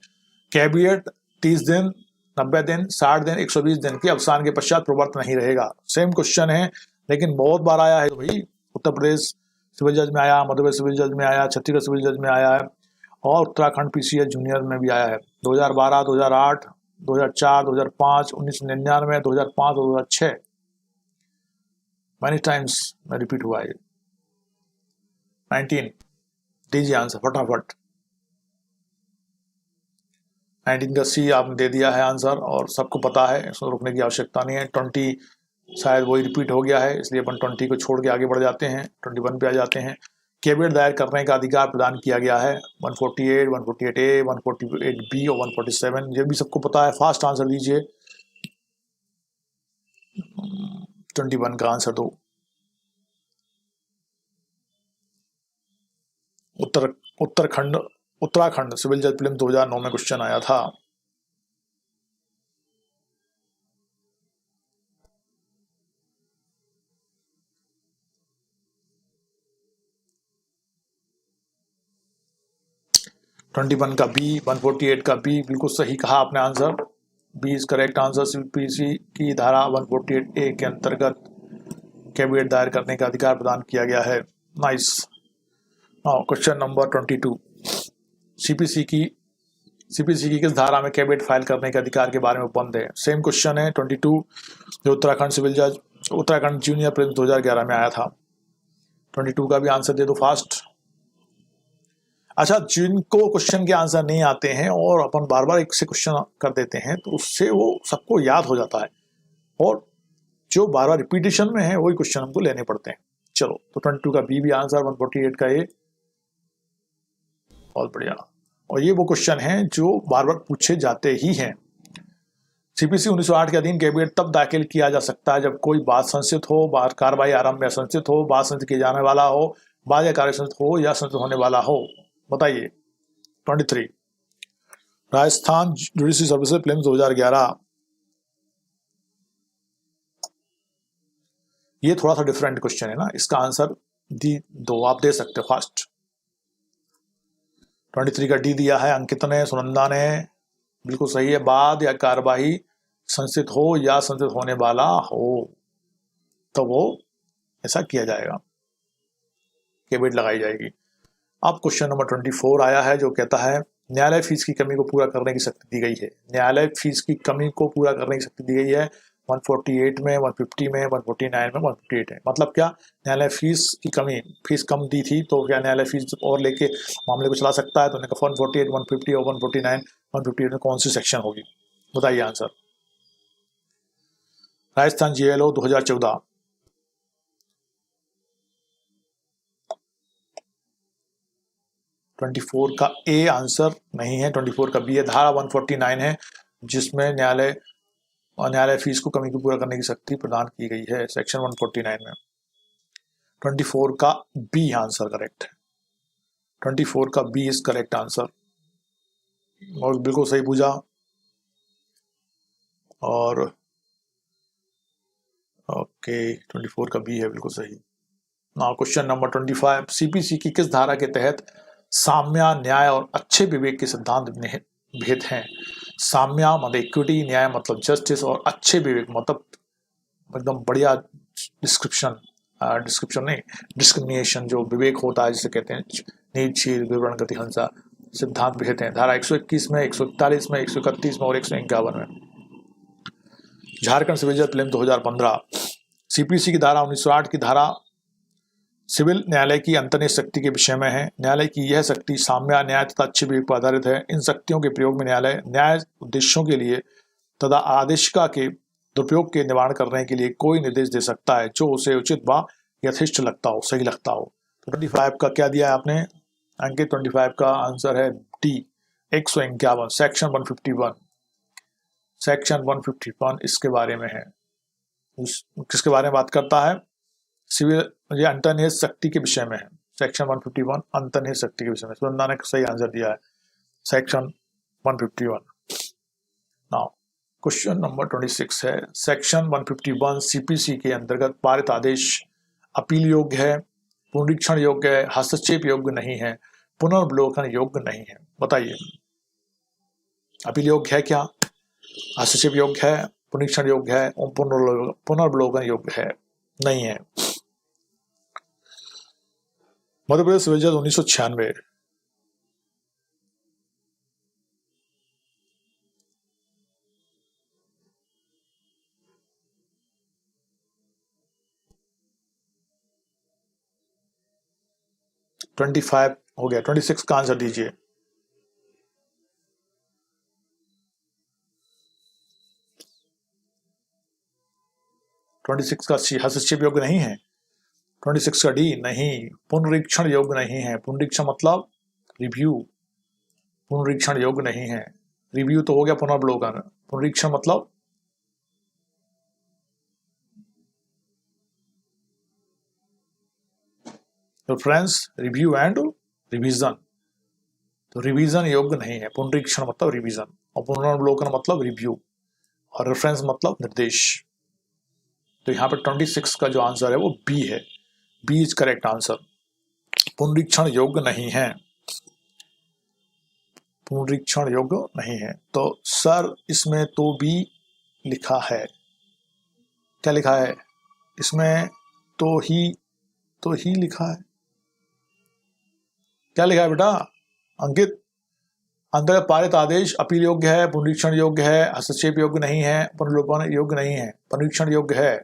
कैबिनेट 30 दिन, 90 दिन, 60 दिन, 120 दिन के अवसान के पश्चात प्रवर्त नहीं रहेगा। सेम क्वेश्चन है, लेकिन बहुत बार आया है। तो भाई उत्तर प्रदेश सिविल जज में आया, मध्य प्रदेश सिविल जज में आया, छत्तीसगढ़ सिविल जज में आया है, और उत्तराखंड PCS जूनियर में भी आया है। 2012, 2008, 2004, 2005, 1999, 2005, 2006 मैनी टाइम्स में रिपीट हुआ है। 19 दीजिए आंसर फटाफट। 19 का सी आपने दे दिया है आंसर, और सबको पता है, इसमें रुकने की आवश्यकता नहीं है। 20 शायद वही रिपीट हो गया है, इसलिए अपन 20 को छोड़ के आगे बढ़ जाते हैं, 21 पे आ जाते हैं। कैबिनेट दायर करने का अधिकार प्रदान किया गया है 148, 148A, 148B और 147, ये भी सबको पता है। फास्ट आंसर दीजिए। 21 का आंसर दो। उत्तराखंड सिविल जज प्रीलिम्स 2009 में क्वेश्चन आया था। ट्वेंटी वन का बी, 148 का बी, बिल्कुल सही कहा आपने answer. B is correct answer. CPC की धारा 148A के अंतर्गत कैबिनेट दायर करने का अधिकार प्रदान किया गया है। नाइस। Question number 22। सीपीसी की किस धारा में कैबिनेट फाइल करने के अधिकार के बारे में उपबंध है। सेम क्वेश्चन है 22, जो उत्तराखंड सिविल जज, उत्तराखंड जूनियर प्रीलिम्स 2011 में आया था। 22 का भी आंसर दे दो फास्ट। अच्छा, जिनको क्वेश्चन के आंसर नहीं आते हैं और अपन बार बार एक से क्वेश्चन कर देते हैं, तो उससे वो सबको याद हो जाता है, और जो बार बार रिपीटेशन में है वही क्वेश्चन हमको लेने पड़ते हैं। चलो, तो 22 का बी भी आंसर, 148 का ए। बहुत बढ़िया। और ये वो क्वेश्चन है जो बार बार पूछे जाते ही हैं। CPC 1908 के अधीन कैबिनेट तब दाखिल किया जा सकता है जब कोई बात संचित हो, बात कार्रवाई आरंभ में संचित हो, बात संचित किए जाने वाला हो, बात या कार्य संचित हो या संचित होने वाला हो। बताइए। 23, राजस्थान जुडिशरी सर्विसेज प्रीलिम्स 2011। ये थोड़ा सा डिफरेंट क्वेश्चन है ना, इसका आंसर डी दो आप दे सकते हो फास्ट। 23 का डी दिया है अंकित ने, सुनंदा ने, बिल्कुल सही है। बाद या कार्यवाही संचित हो या संचित होने वाला हो, तो वो ऐसा किया जाएगा, कैबिनेट लगाई जाएगी। अब क्वेश्चन नंबर 24 आया है, जो कहता है न्यायालय फीस की कमी को पूरा करने की शक्ति दी गई है। न्यायालय फीस की कमी को पूरा करने की शक्ति दी गई है 148 में, 150 में, 149 में, 158 है। मतलब क्या, न्यायालय फीस की कमी, फीस कम दी थी, तो क्या न्यायालय फीस और लेके मामले को चला सकता है। तो उन्होंने कहा 148, 150 और 149, 158 में कौन सी सेक्शन होगी। बताइए answer. Rajasthan GLO 2014। Twenty four का ए आंसर नहीं है, 24 का बी है। धारा 149 है, जिसमें न्यायालय फीस को कमी को पूरा करने की शक्ति प्रदान की गई है, सेक्शन 149 में। 24 का बी आंसर करेक्ट है। 24 का बी इज करेक्ट आंसर, और बिल्कुल सही पूछा। और ओके, 24 का बी है बिल्कुल सही। नाउ क्वेश्चन नंबर 25, सीपीसी की किस धारा के तहत साम्य, न्याय और अच्छे विवेक के सिद्धांत भेद हैं? साम्य मतलब इक्विटी, न्याय मतलब जस्टिस और अच्छे विवेक मतलब एकदम बढ़िया डिस्क्रिप्शन नहीं, डिस्क्रिमिनेशन, जो विवेक होता है जिसे कहते हैं, नीच, छीर, विवरण, गति, हिंसा, सिद्धांत भेद हैं। धारा 121 में, 141 में, 131 में और 151 में। झारखंड सिविल जज प्रीलिम्स 2015, सीपीसी की धारा 1908 की धारा सिविल न्यायालय की अंतर्निहित शक्ति के विषय में है। न्यायालय की यह शक्ति साम्य, न्याय तथा अच्छे विवेक पर आधारित है। इन शक्तियों के प्रयोग में न्यायालय न्याय उद्देश्यों के लिए तथा आदेशिका के दुरुपयोग के निवारण करने के लिए कोई निर्देश दे सकता है जो उसे उचित व यथेष्ट लगता हो, सही लगता हो। 25 का क्या दिया है आपने अंकित? 25 का आंसर है डी, 151, सेक्शन 151। सेक्शन 151 इसके बारे में है। किसके बारे में बात करता है? सिविल ये अंतर्निहित शक्ति के विषय में है। सेक्शन 151 अंतर्निहित शक्ति के विषय में। सुनंदा ने सही आंसर दिया है, सेक्शन 151। नाउ क्वेश्चन नंबर 26 है, सेक्शन 151 सीपीसी के अंतर्गत पारित आदेश अपील योग्य है, पुनरीक्षण योग्य है, हस्तक्षेप योग्य नहीं है, पुनर्वलोकन योग्य नहीं है। बताइए, अपील योग्य है क्या, हस्तक्षेप योग्य है, पुनरीक्षण योग्य है और पुनर्वलोकन योग्य है? नहीं है। मध्य प्रदेश सिविल जज 1996, (25) हो गया। 26 का आंसर दीजिए। (26) का सी, हस्तक्षेप योग्य नहीं है। 26 का डी, नहीं, पुनरीक्षण योग्य नहीं है। पुनरीक्षण मतलब रिव्यू, पुनरीक्षण योग्य नहीं है। रिव्यू तो हो गया पुनर्वलोकन, पुनरीक्षण मतलब रेफरेंस, रिव्यू एंड रिवीजन। तो रिवीजन योग्य नहीं है। पुनरीक्षण मतलब रिवीजन और पुनर्वलोकन मतलब रिव्यू और रेफरेंस मतलब निर्देश। तो यहाँ पर 26 का जो आंसर है वो बी है। B is correct answer. पुनरीक्षण योग्य नहीं है, पुनरीक्षण योग्य नहीं है। तो सर इसमें तो बी लिखा है, क्या लिखा है इसमें? तो ही लिखा है। क्या लिखा है बेटा अंकित? अंतर्गत पारित आदेश अपील योग्य है, पुनरीक्षण योग्य है, हस्तक्षेप योग्य नहीं है, पुनर्वलोकन योग्य नहीं है, पुनरीक्षण योग्य है।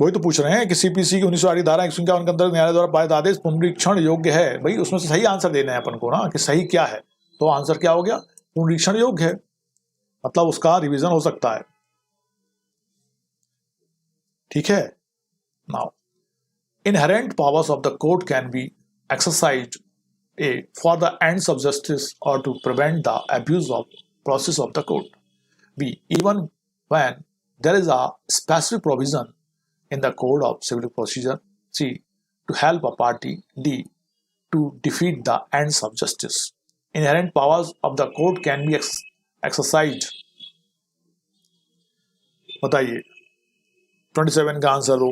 वही तो पूछ रहे हैं कि सीपीसी की 1908 धारा 151 के अंतर्गत न्यायालय द्वारा पारित आदेश पुनरीक्षण योग्य है। भाई उसमें से सही आंसर देना है अपन को ना, कि सही क्या है। तो आंसर क्या हो गया? पुनरीक्षण योग्य है, मतलब उसका रिवीजन हो सकता है। ठीक है। Now inherent powers of the court can be exercised A for the ends of justice or to prevent the abuse of process of the court. B even when there is a specific provision in the code of civil procedure. C to help a party. D to defeat the ends of justice. Inherent powers of the court can be exercised. बताइए 27 का answer दो।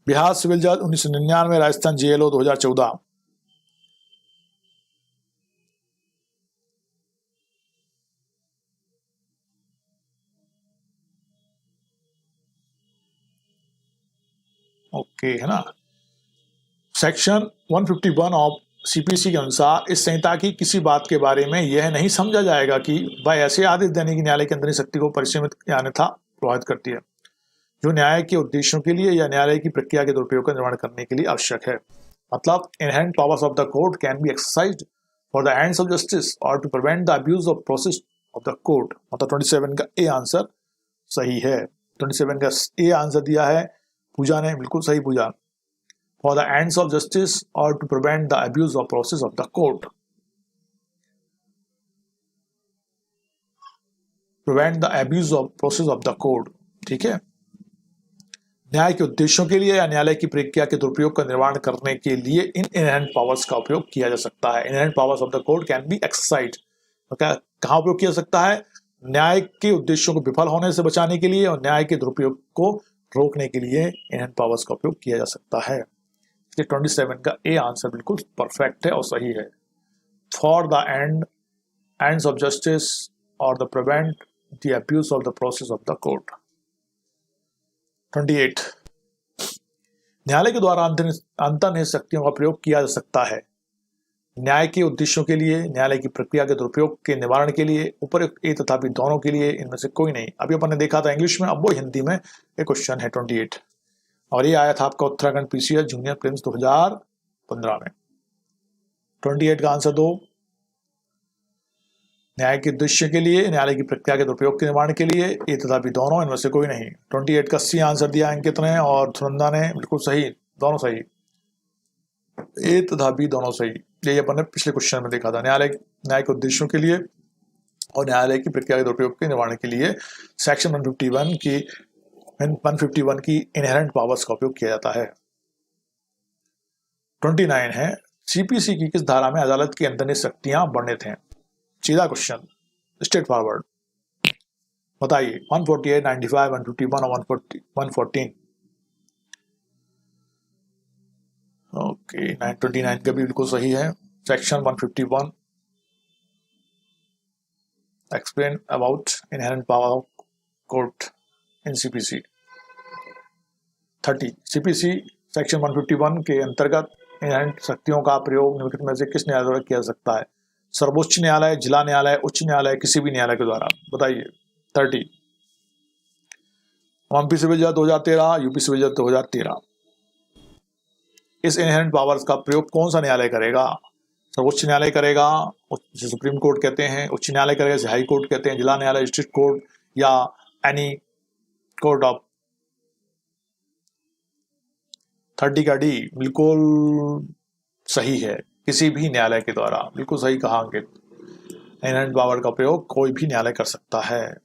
Bihar civil जज 1999, Rajasthan JLO 2014। Okay है ना। Section 151 of CPC के अनुसार इस संहिता की किसी बात के बारे में यह नहीं समझा जाएगा कि वह ऐसे आदेश देने की न्यायालय की अंतरिम शक्ति को परिसीमित या अन्यथा प्रभावित करती है जो न्याय के उद्देश्यों के लिए या न्यायालय की प्रक्रिया के दुरुपयोग का निर्माण करने के लिए आवश्यक है। मतलब inherent powers of the court can be exercised for the ends of justice और to prevent the abuse of process of the court. मतलब 27 का ए आंसर सही है। 27 का ए आंसर दिया है पूजा ने, बिल्कुल सही Pooja. For the ends of justice और to prevent the abuse of process of the court. Prevent the abuse of process of the court. ठीक है। न्याय के उद्देश्यों के लिए या न्यायालय की प्रक्रिया के दुरुपयोग का निर्माण करने के लिए इन इनहेरेंट पावर्स का उपयोग किया जा सकता है। Inherent powers of the court can be exercised. तो क्या कहाँ उपयोग किया जा सकता है? न्याय के उद्देश्यों को विफल होने से बचाने के लिए और न्याय के दुरुपयोग को रोकने के लिए इनहेरेंट पावर्स का उपयोग किया जा सकता है। 27 का ए आंसर बिल्कुल परफेक्ट है और सही है। For the ends of justice और the prevent the abuse of the process of the court. 28 न्यायालय के द्वारा अंतर्निहित शक्तियों का प्रयोग किया जा सकता है न्याय के उद्देश्यों के लिए, न्यायालय की प्रक्रिया के दुरुपयोग के निवारण के लिए, उपयुक्त ए तथा बी दोनों के लिए, इनमें से कोई नहीं। अभी अपन ने देखा था इंग्लिश में, अब वो हिंदी में एक क्वेश्चन है 28 और ये आया था आपका उत्तराखंड पीसीएस जूनियर प्रीलिम्स 2015 में। 28 का आंसर दो, न्याय के उद्देश्य के लिए, न्यायालय की प्रक्रिया के दुरुपयोग के निवारण के लिए, ए तथा बी दोनों, इनमें से कोई नहीं। 28 का सी आंसर दिया अंकित ने और सुनंदा ने, बिल्कुल सही, दोनों सही, ए तथा बी दोनों सही। यही अपन ने पिछले क्वेश्चन में देखा था, न्याय के उद्देश्यों के लिए और न्यायालय की प्रक्रिया के दुरुपयोग के निवारण के लिए सेक्शन 151 की इनहेरेंट पावर्स का उपयोग किया जाता है। 29 है, सीपीसी की किस धारा में अदालत की अंतर्निहित शक्तियां वर्णित हैं? सीधा क्वेश्चन, स्ट्रेट फॉरवर्ड, बताइए। 148, 95, 151 और 114। ओके, 929 का भी बिल्कुल सही है। Section 151 explain about inherent power of court in CPC. 30 CPC section 151 के अंतर्गत इनहेरेंट शक्तियों का प्रयोग निम्नलिखित में से किस न्यायालय द्वारा किया जा सकता है? सर्वोच्च न्यायालय, जिला न्यायालय, उच्च न्यायालय, किसी भी न्यायालय के द्वारा, बताइए। 30 एमपी सिविल जज 2013, यूपी सिविल जज 2013। इस इनहेरेंट पावर्स का प्रयोग कौन सा न्यायालय करेगा? सर्वोच्च न्यायालय करेगा, जिसे सुप्रीम कोर्ट कहते हैं, उच्च न्यायालय करेगा, जिसे हाई कोर्ट कहते हैं, जिला न्यायालय, डिस्ट्रिक्ट कोर्ट, या एनी कोर्ट ऑफ। 30 का डी बिल्कुल सही है, किसी भी न्यायालय के द्वारा, बिल्कुल सही कहा अंकित। इनहेरेंट पावर का प्रयोग कोई भी न्यायालय कर सकता है।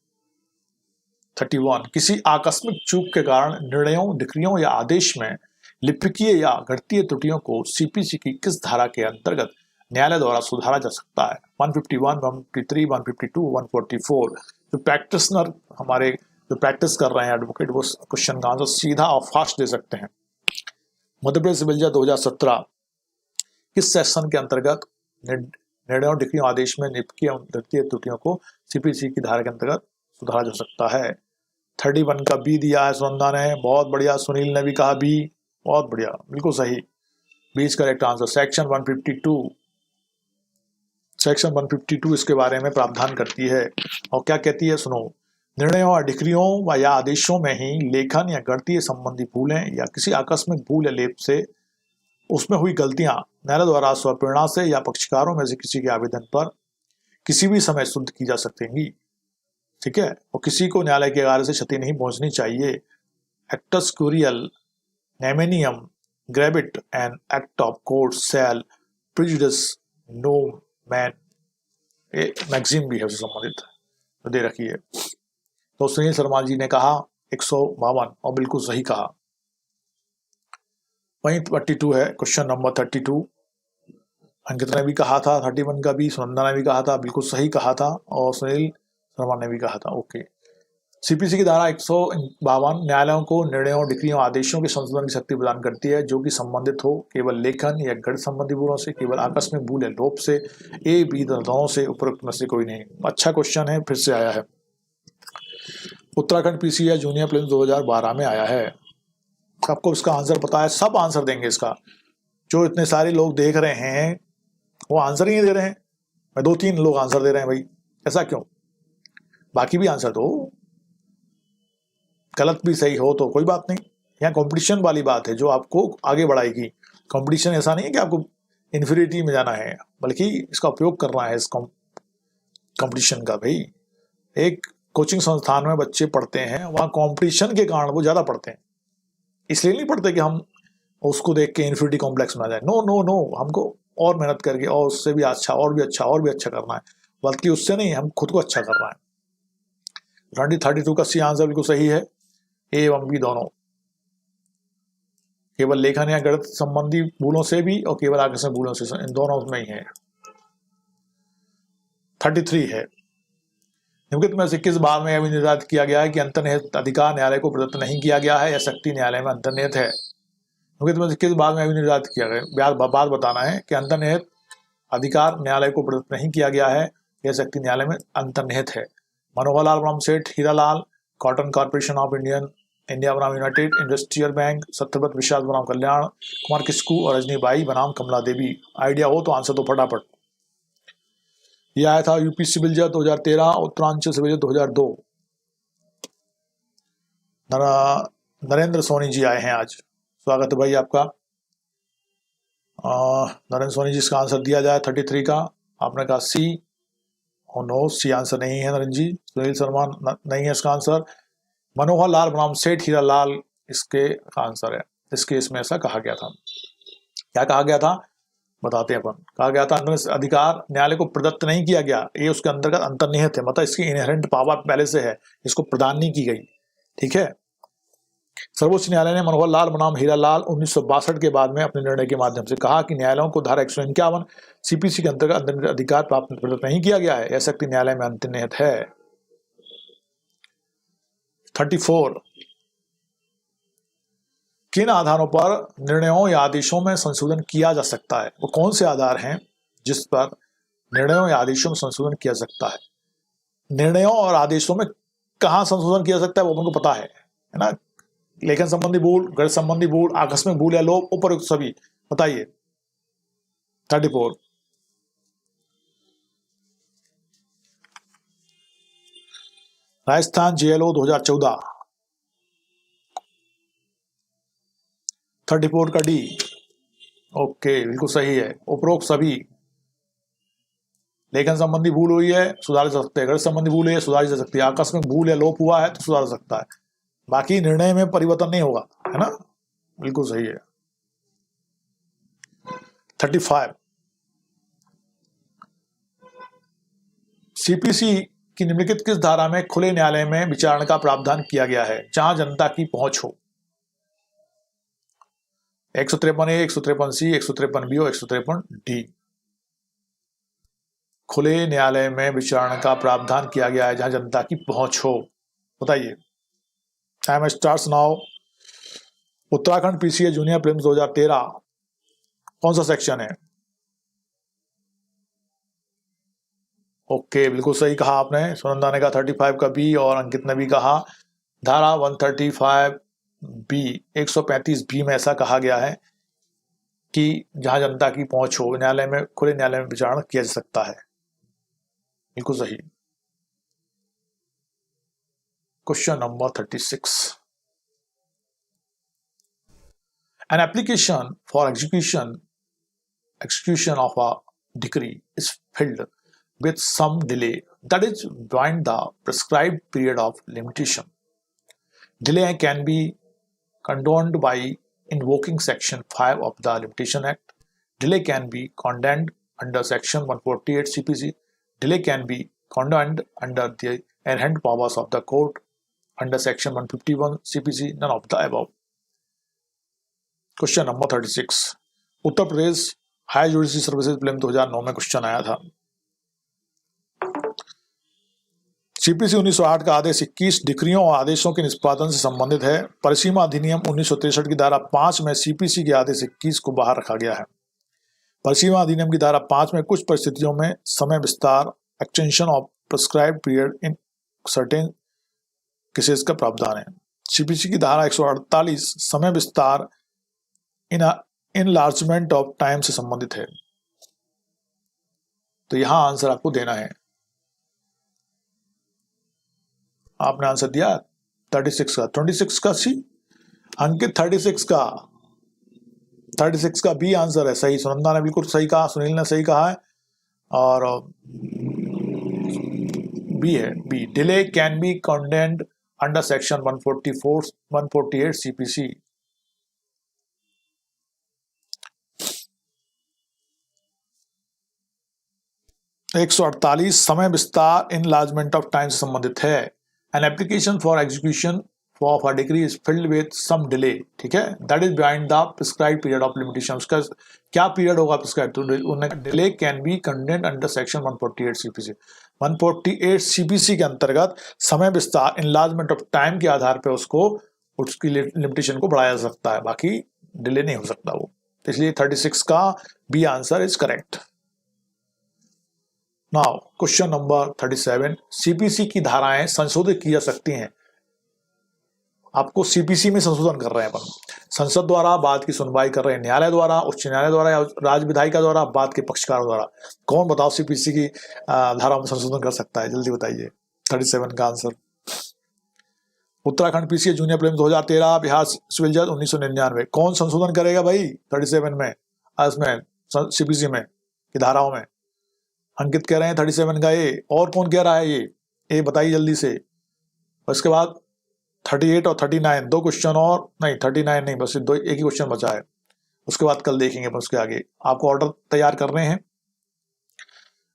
31 किसी आकस्मिक चूक के कारण निर्णयों, डिक्रियों या आदेश में लिपिकीय या गणितीय त्रुटियों को सीपीसी की किस धारा के अंतर्गत न्यायालय द्वारा सुधारा जा सकता है? 151, 153, 152, 144। जो प्रैक्टिशनर हमारे जो प्रैक्टिस कर रहे हैं एडवोकेट, वो क्वेश्चन का आंसर सीधा और फास्ट दे सकते हैं। मध्य प्रदेश सिविल जज 2017 किस सेक्शन के अंतर्गत निर्णयों, डिक्रियों, आदेश में लिपिकीय गणितीय त्रुटियों को सीपीसी की धारा के अंतर्गत सुधारा जा सकता है? 31 का बी दिया है सुनंदा ने, बहुत बढ़िया। सुनील ने भी कहा बी, बहुत बढ़िया, बिल्कुल सही, बीच करेक्ट आंसर। सेक्शन 152 इसके बारे में प्रावधान करती है और क्या कहती है सुनो। निर्णयों और डिक्रियों या आदेशों में ही लेखन या गणितीय संबंधी भूलें या किसी आकस्मिक भूल या लेप से उसमें हुई गलतियां न्यायालय द्वारा स्वप्रेरणा से या पक्षकारों में से किसी के आवेदन पर किसी भी समय शुद्ध की जा सकेंगी, ठीक है, और किसी को न्यायालय के कार्य से क्षति नहीं पहुंचनी चाहिए। Actus curiae neminem gravabit and act of court shall prejudice no man, मैगजीन भी है उससे संबंधित तो दे रखी है। तो सुनील शर्मा जी ने कहा 152 और बिल्कुल सही कहा। वहीं 32 है क्वेश्चन नंबर 32, अंकित ने भी कहा था, 31 का भी सुनंदा ने भी कहा था, बिल्कुल सही कहा था, और सुनील शर्मा ने भी कहा था। ओके, सीपीसी की धारा 152 न्यायालयों को निर्णयों, डिक्रियों, आदेशों के संशोधन की शक्ति प्रदान करती है जो कि संबंधित हो केवल लेखन या गणित संबंधी भूलों से, केवल आकस्मिक भूल या लोप से, ए बी दोनों से, उपरोक्त में से कोई नहीं। अच्छा क्वेश्चन है, फिर से आया है, उत्तराखंड पीसीएस जूनियर प्रीलिम्स 2012 में आया है। आपको इसका आंसर पता है? सब आंसर देंगे इसका, जो इतने सारे लोग देख रहे हैं वो आंसर ही नहीं दे रहे हैं, मैं 2-3 लोग आंसर दे रहे हैं भाई, ऐसा क्यों? बाकी भी आंसर दो, गलत भी सही हो तो कोई बात नहीं। यहाँ कंपटीशन वाली बात है जो आपको आगे बढ़ाएगी। कंपटीशन ऐसा नहीं है कि आपको इन्फीरियरिटी में जाना है, बल्कि इसका उपयोग करना है इस कंपटीशन का। भाई एक कोचिंग संस्थान में बच्चे पढ़ते हैं, वहाँ कंपटीशन के कारण वो ज़्यादा पढ़ते हैं, इसलिए नहीं पढ़ते कि हम उसको देख के इन्फीरियरिटी कॉम्प्लेक्स में आ जाए। नो नो नो, हमको और मेहनत करके और उससे भी अच्छा और भी अच्छा करना है, बल्कि उससे नहीं, हम खुद को अच्छा करना है। 32 का सी आंसर बिल्कुल सही है, ए एवं बी दोनों, केवल लेखन या गणित संबंधी भूलों से भी और केवल आकस्मिक भूलों से, इन दोनों में ही है। 33 है, निम्नलिखित में से किस बार में यह भी निर्धारित किया गया है कि अंतर्निहित अधिकार न्यायालय को प्रदत्त नहीं किया गया है या शक्ति न्यायालय में अंतर्निहित है? निम्नलिखित में से किस बार में यह भी निर्धारित किया गया, बात बताना है कि अंतर्निहित अधिकार न्यायालय को प्रदत्त नहीं किया गया है, यह शक्ति न्यायालय में अंतर्निहित है। मनोहर लाल बनाम सेठ Hiralal, cotton corporation of India बनाम यूनाइटेड इंडस्ट्रियल बैंक, सत्यव्रत विश्वास बनाम कल्याण कुमार किस्कू और रजनीबाई बनाम कमला देवी। आइडिया हो तो आंसर दो फटाफट। यह आया था यूपी सिविल जज 2013, उत्तरांचल सिविल जज 2002। नरेंद्र सोनी जी आए हैं आज, स्वागत है भाई आपका। नरेंद्र सोनी जी, इसका आंसर दिया जाए 33 का। आपने कहा सी और नो, सी आंसर नहीं है नरेंद्र जी। सुनील शर्मा नहीं है इसका आंसर। मनोहर लाल बनाम सेठ हीरालाल इसके आंसर है। इस केस में ऐसा कहा गया था। क्या कहा गया था बताते हैं अपन। कहा गया था अंतर्निहित अधिकार न्यायालय को प्रदत्त नहीं किया गया, ये उसके अंतर्गत अंतर्निहित है, मतलब इसकी इनहेरेंट पावर पहले से है, इसको प्रदान नहीं की गई। ठीक है। सर्वोच्च न्यायालय ने मनोहर लाल बनाम हीरालाल 1962 के बाद में अपने निर्णय के माध्यम से कहा कि न्यायालयों को धारा 151 सीपीसी के अंतर्गत अंतर्निहित अधिकार प्राप्त प्रदत्त नहीं किया गया है, यह शक्ति न्यायालय में अंतर्निहित है। 34, किन आधारों पर निर्णयों या आदेशों में संशोधन किया जा सकता है? वो कौन से आधार हैं जिस पर निर्णयों या आदेशों में संशोधन किया जा सकता है? निर्णयों और आदेशों में कहाँ संशोधन किया जा सकता है वो हमको पता है ना। लेखन संबंधी भूल, गैर संबंधी भूल, आकस्मिक भूल या लोप, उपयुक्त सभी। बताइए। 34, राजस्थान जेएलओ 2014। 34 का डी। ओके, बिल्कुल सही है। उपरोक्त सभी। लेखन संबंधी भूल हुई है, सुधार जा सकते हैं। गैर संबंधी भूल है, सुधारी जा सकती है। आकस्मिक भूल या लोप हुआ है तो सुधार सकता है, बाकी निर्णय में परिवर्तन नहीं होगा, है ना। बिल्कुल सही है। 35, सीपीसी की निम्नलिखित किस धारा में खुले न्यायालय में विचारण का प्रावधान किया गया है जहां जनता की पहुंच हो? 153A, 153C, 153B और 153D। खुले न्यायालय में विचारण का प्रावधान किया गया है जहां जनता की पहुंच हो। बताइए। Time starts now. Uttarakhand PCA junior prelims 2013, कौन सा सेक्शन है? ओके, बिल्कुल सही कहा आपने। सुनंदा ने कहा 35 का बी और अंकित ने भी कहा धारा 135B 135B में ऐसा कहा गया है कि जहां जनता की पहुंच हो न्यायालय में, खुले न्यायालय में विचारण किया जा सकता है। बिल्कुल सही। Question number 36, an application for execution of a decree is filed with some delay that is beyond the prescribed period of limitation. Delay can be condoned by invoking section 5 of the Limitation Act. Delay can be condoned under section 148 CPC. Delay can be condoned under the inherent powers of the court under section 151 CPC. None of the above. Question number 36, Uttar Pradesh high judiciary services prelim 2009 में question आया था। CPC 1908 का आदेश 21 डिक्रियों और आदेशों के निष्पादन से संबंधित है। परिसीमा अधिनियम 1963 की धारा 5 में सीपीसी के आदेश 21 को बाहर रखा गया है। परिसीमा अधिनियम की धारा 5 में कुछ परिस्थितियों में समय विस्तार, extension of prescribed period in certain cases का प्रावधान है। सीपीसी की धारा 148 समय विस्तार, इनलार्जमेंट ऑफ टाइम से संबंधित है। तो यहां आंसर आपको देना है। आपने आंसर दिया 36 का, 26 का सी। अंकित 36 का बी आंसर है सही। सुनंदा ने बिल्कुल सही कहा, सुनील ने सही कहा है और बी है। B, delay can be condoned under section 148 CPC. एक 148 समय विस्तार, इनलार्जमेंट ऑफ टाइम से संबंधित है। An application for execution of a decree is filed with some delay, ठीक है, that is behind the prescribed period of limitation. उसका क्या पीरियड होगा प्रिस्क्राइब, तो delay can be condoned under section 148 CPC. 148 CPC के अंतर्गत समय विस्तार इनलार्जमेंट ऑफ टाइम के आधार पर उसको उसकी लिमिटेशन को बढ़ाया जा सकता है, बाकी डिले नहीं हो सकता वो। तो इसलिए 36 का B answer is correct. Now question number 37, CPC की धाराएं संशोधित की जा सकती हैं। आपको सीपीसी में संशोधन कर रहे हैं अपन, संसद द्वारा, बात की सुनवाई कर रहे हैं न्यायालय द्वारा, उच्च न्यायालय द्वारा या राज्य विधायिका द्वारा, बात के पक्षकारों द्वारा। कौन बताओ सीपीसी की धाराओं में संशोधन कर सकता है, जल्दी बताइए। 37 का आंसर Uttarakhand PCA junior prelims 2013, Bihar civil जज 1999। कौन संशोधन करेगा भाई 37 में, इसमें सीपीसी में की धाराओं में? अंकित कह रहे हैं 37 का ए, और कौन कह रहा है ये बताइए जल्दी से। उसके बाद 38 और 39 दो क्वेश्चन, और नहीं 39 नहीं, बस दो, एक ही क्वेश्चन बचा है। उसके बाद कल देखेंगे, उसके आगे आपको ऑर्डर तैयार करने हैं,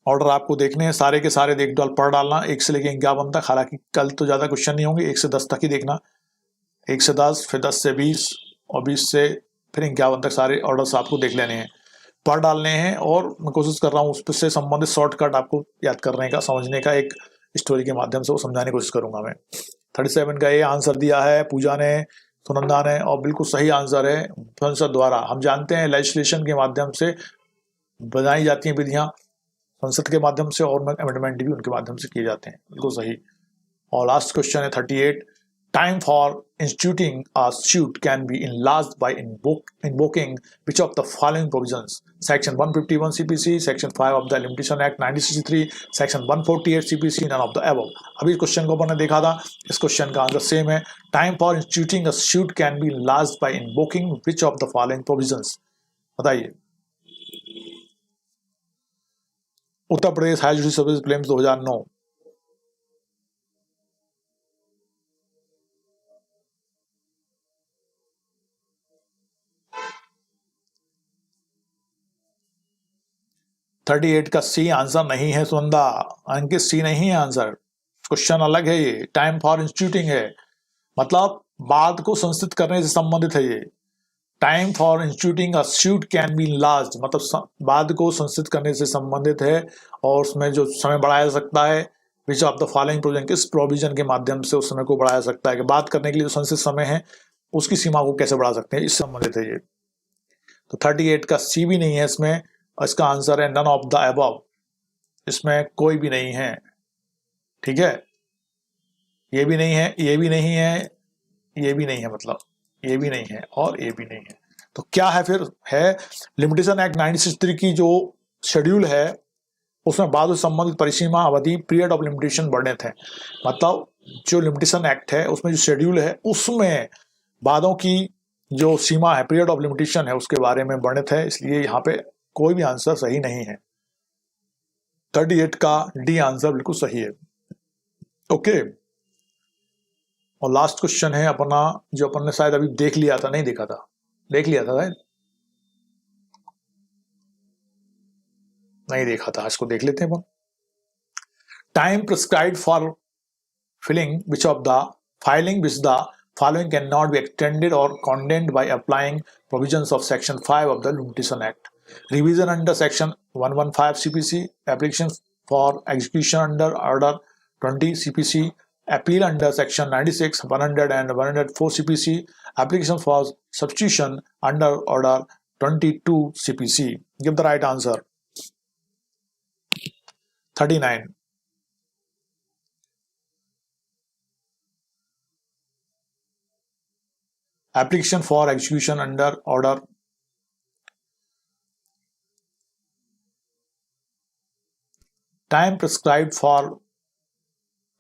ऑर्डर आपको देखने हैं सारे के सारे, देख डाल पढ़ डालना 1 से लेकर 51 तक। हालांकि कल तो ज्यादा क्वेश्चन नहीं होंगे, 1 से 10 तक ही देखना, 1 से 10, फिर 10 से 20 और 20 से फिर 51 तक सारे ऑर्डर्स आपको देख लेने हैं, पढ़ डालने हैं। और मैं कोशिश कर रहा हूँ उस से संबंधित शॉर्टकट आपको याद करने का, समझने का, एक स्टोरी के माध्यम से वो समझाने की कोशिश करूंगा मैं। 37 का ये आंसर दिया है पूजा ने, सुनंदा ने, और बिल्कुल सही आंसर है। संसद द्वारा, हम जानते हैं लेजिस्लेशन के माध्यम से बनाई जाती हैं विधियां संसद के माध्यम से, और अमेंडमेंट भी उनके माध्यम से किए जाते हैं, बिल्कुल सही। और लास्ट क्वेश्चन है 38, time for instituting a suit can be enlarged by invoking which of the following provisions? Section 151 CPC, Section 5 of the Limitation Act 1963, Section 148 CPC, none of the above। अभी इस क्वेश्चन को अपन ने देखा था, इस question का answer same है। Time for instituting a suit can be enlarged by invoking which of the following provisions? बताइए। Uttar Pradesh high judicial service prelims 2009। Thirty eight का सी आंसर नहीं है सुनंदा, अंकित सी नहीं है आंसर, क्वेश्चन अलग है ये। टाइम फॉर इंस्टीट्यूटिंग है, मतलब बात को संस्थित करने से संबंधित है ये। Time for instituting a suit can be enlarged, मतलब बात को संस्थित करने से संबंधित है, और उसमें जो समय बढ़ाया जा सकता है, विच ऑफ द फॉलोइंग प्रोविजन, किस प्रोविजन के माध्यम से उस समय को बढ़ाया सकता है, कि बात करने के लिए जो संस्थित समय है उसकी सीमा को कैसे बढ़ा सकते हैं, इससे संबंधित है ये। तो 38 का सी भी नहीं है इसमें, इसका आंसर है नन ऑफ द अबव, इसमें कोई भी नहीं है, ठीक है। ये भी नहीं है, ये भी नहीं है, ये भी नहीं है, मतलब ये भी नहीं है और ये भी नहीं है। तो क्या है फिर? है लिमिटेशन एक्ट 1963 की जो शेड्यूल है, उसमें बाद संबंधित परिसीमा अवधि पीरियड ऑफ लिमिटेशन वर्णित है। मतलब जो लिमिटेशन एक्ट है उसमें जो शेड्यूल है उसमें बादों की जो सीमा है, पीरियड ऑफ लिमिटेशन है, उसके बारे में वर्णित है, इसलिए यहाँ पे कोई भी आंसर सही नहीं है। 38 का डी आंसर बिल्कुल सही है। ओके, और लास्ट क्वेश्चन है अपना, जो अपन ने शायद अभी देख लिया था, नहीं देखा था, देख लिया था शायद, नहीं देखा था, इसको देख लेते हैं अपन। Time prescribed for filing which of the filing which the following cannot be extended or condemned by applying provisions of Section 5 of the Limitation Act. Revision under Section 115 CPC, application for execution under Order 20 CPC, appeal under Section 96, 100 and 104 CPC, application for substitution under Order 22 CPC. Give the right answer. 39. Application for execution under Order time prescribed for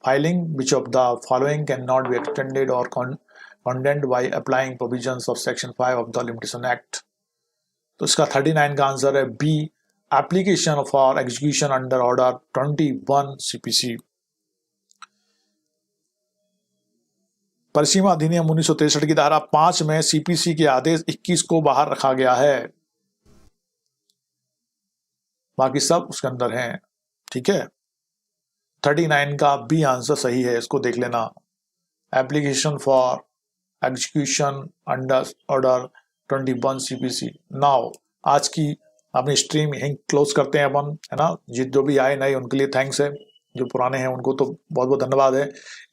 filing which of the following cannot be extended or condemned by applying provisions of Section 5 of the Limitation Act. तो इसका 39 का answer है B, application for execution under order 21 CPC। परिसीमा अधिनियम 1963 की धारा 5 में CPC के आदेश 21 को बाहर रखा गया है, बाकी सब उसके अंदर हैं, ठीक है। 39 का बी आंसर सही है, इसको देख लेना। Application for execution under order 21 CPC। Now आज की अपनी स्ट्रीम यहीं क्लोज करते हैं अपन, है ना। जो भी आए नए उनके लिए थैंक्स है, जो पुराने हैं उनको तो बहुत बहुत धन्यवाद है।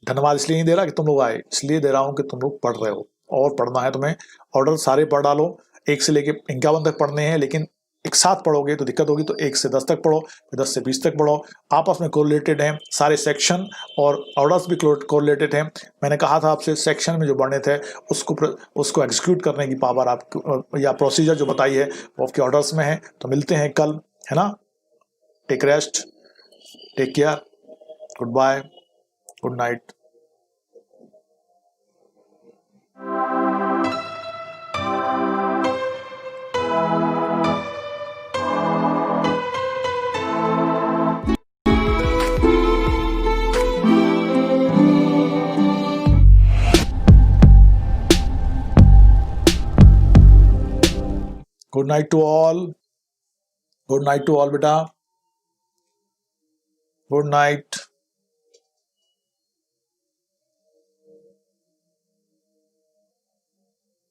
धन्यवाद इसलिए नहीं दे रहा कि तुम लोग आए, इसलिए दे रहा हूँ कि तुम लोग पढ़ रहे हो और पढ़ना है तुम्हें। ऑर्डर सारे पढ़ डालो, 1 से लेके 51 तक पढ़ने हैं, लेकिन एक साथ पढ़ोगे तो दिक्कत होगी, तो 1 से 10 तक पढ़ो, फिर 10 से 20 तक पढ़ो। आपस में कोरिलेटेड हैं सारे सेक्शन, और ऑर्डर्स भी कोरिलेटेड हैं। मैंने कहा था आपसे सेक्शन में जो बढ़ने थे उसको एग्जीक्यूट करने की पावर आप या प्रोसीजर जो बताई है वो आपके ऑर्डर्स में है। तो मिलते हैं कल, है ना। Take rest, take care, good bye, good night. Good night to all, good night to all बेटा, गुड नाइट।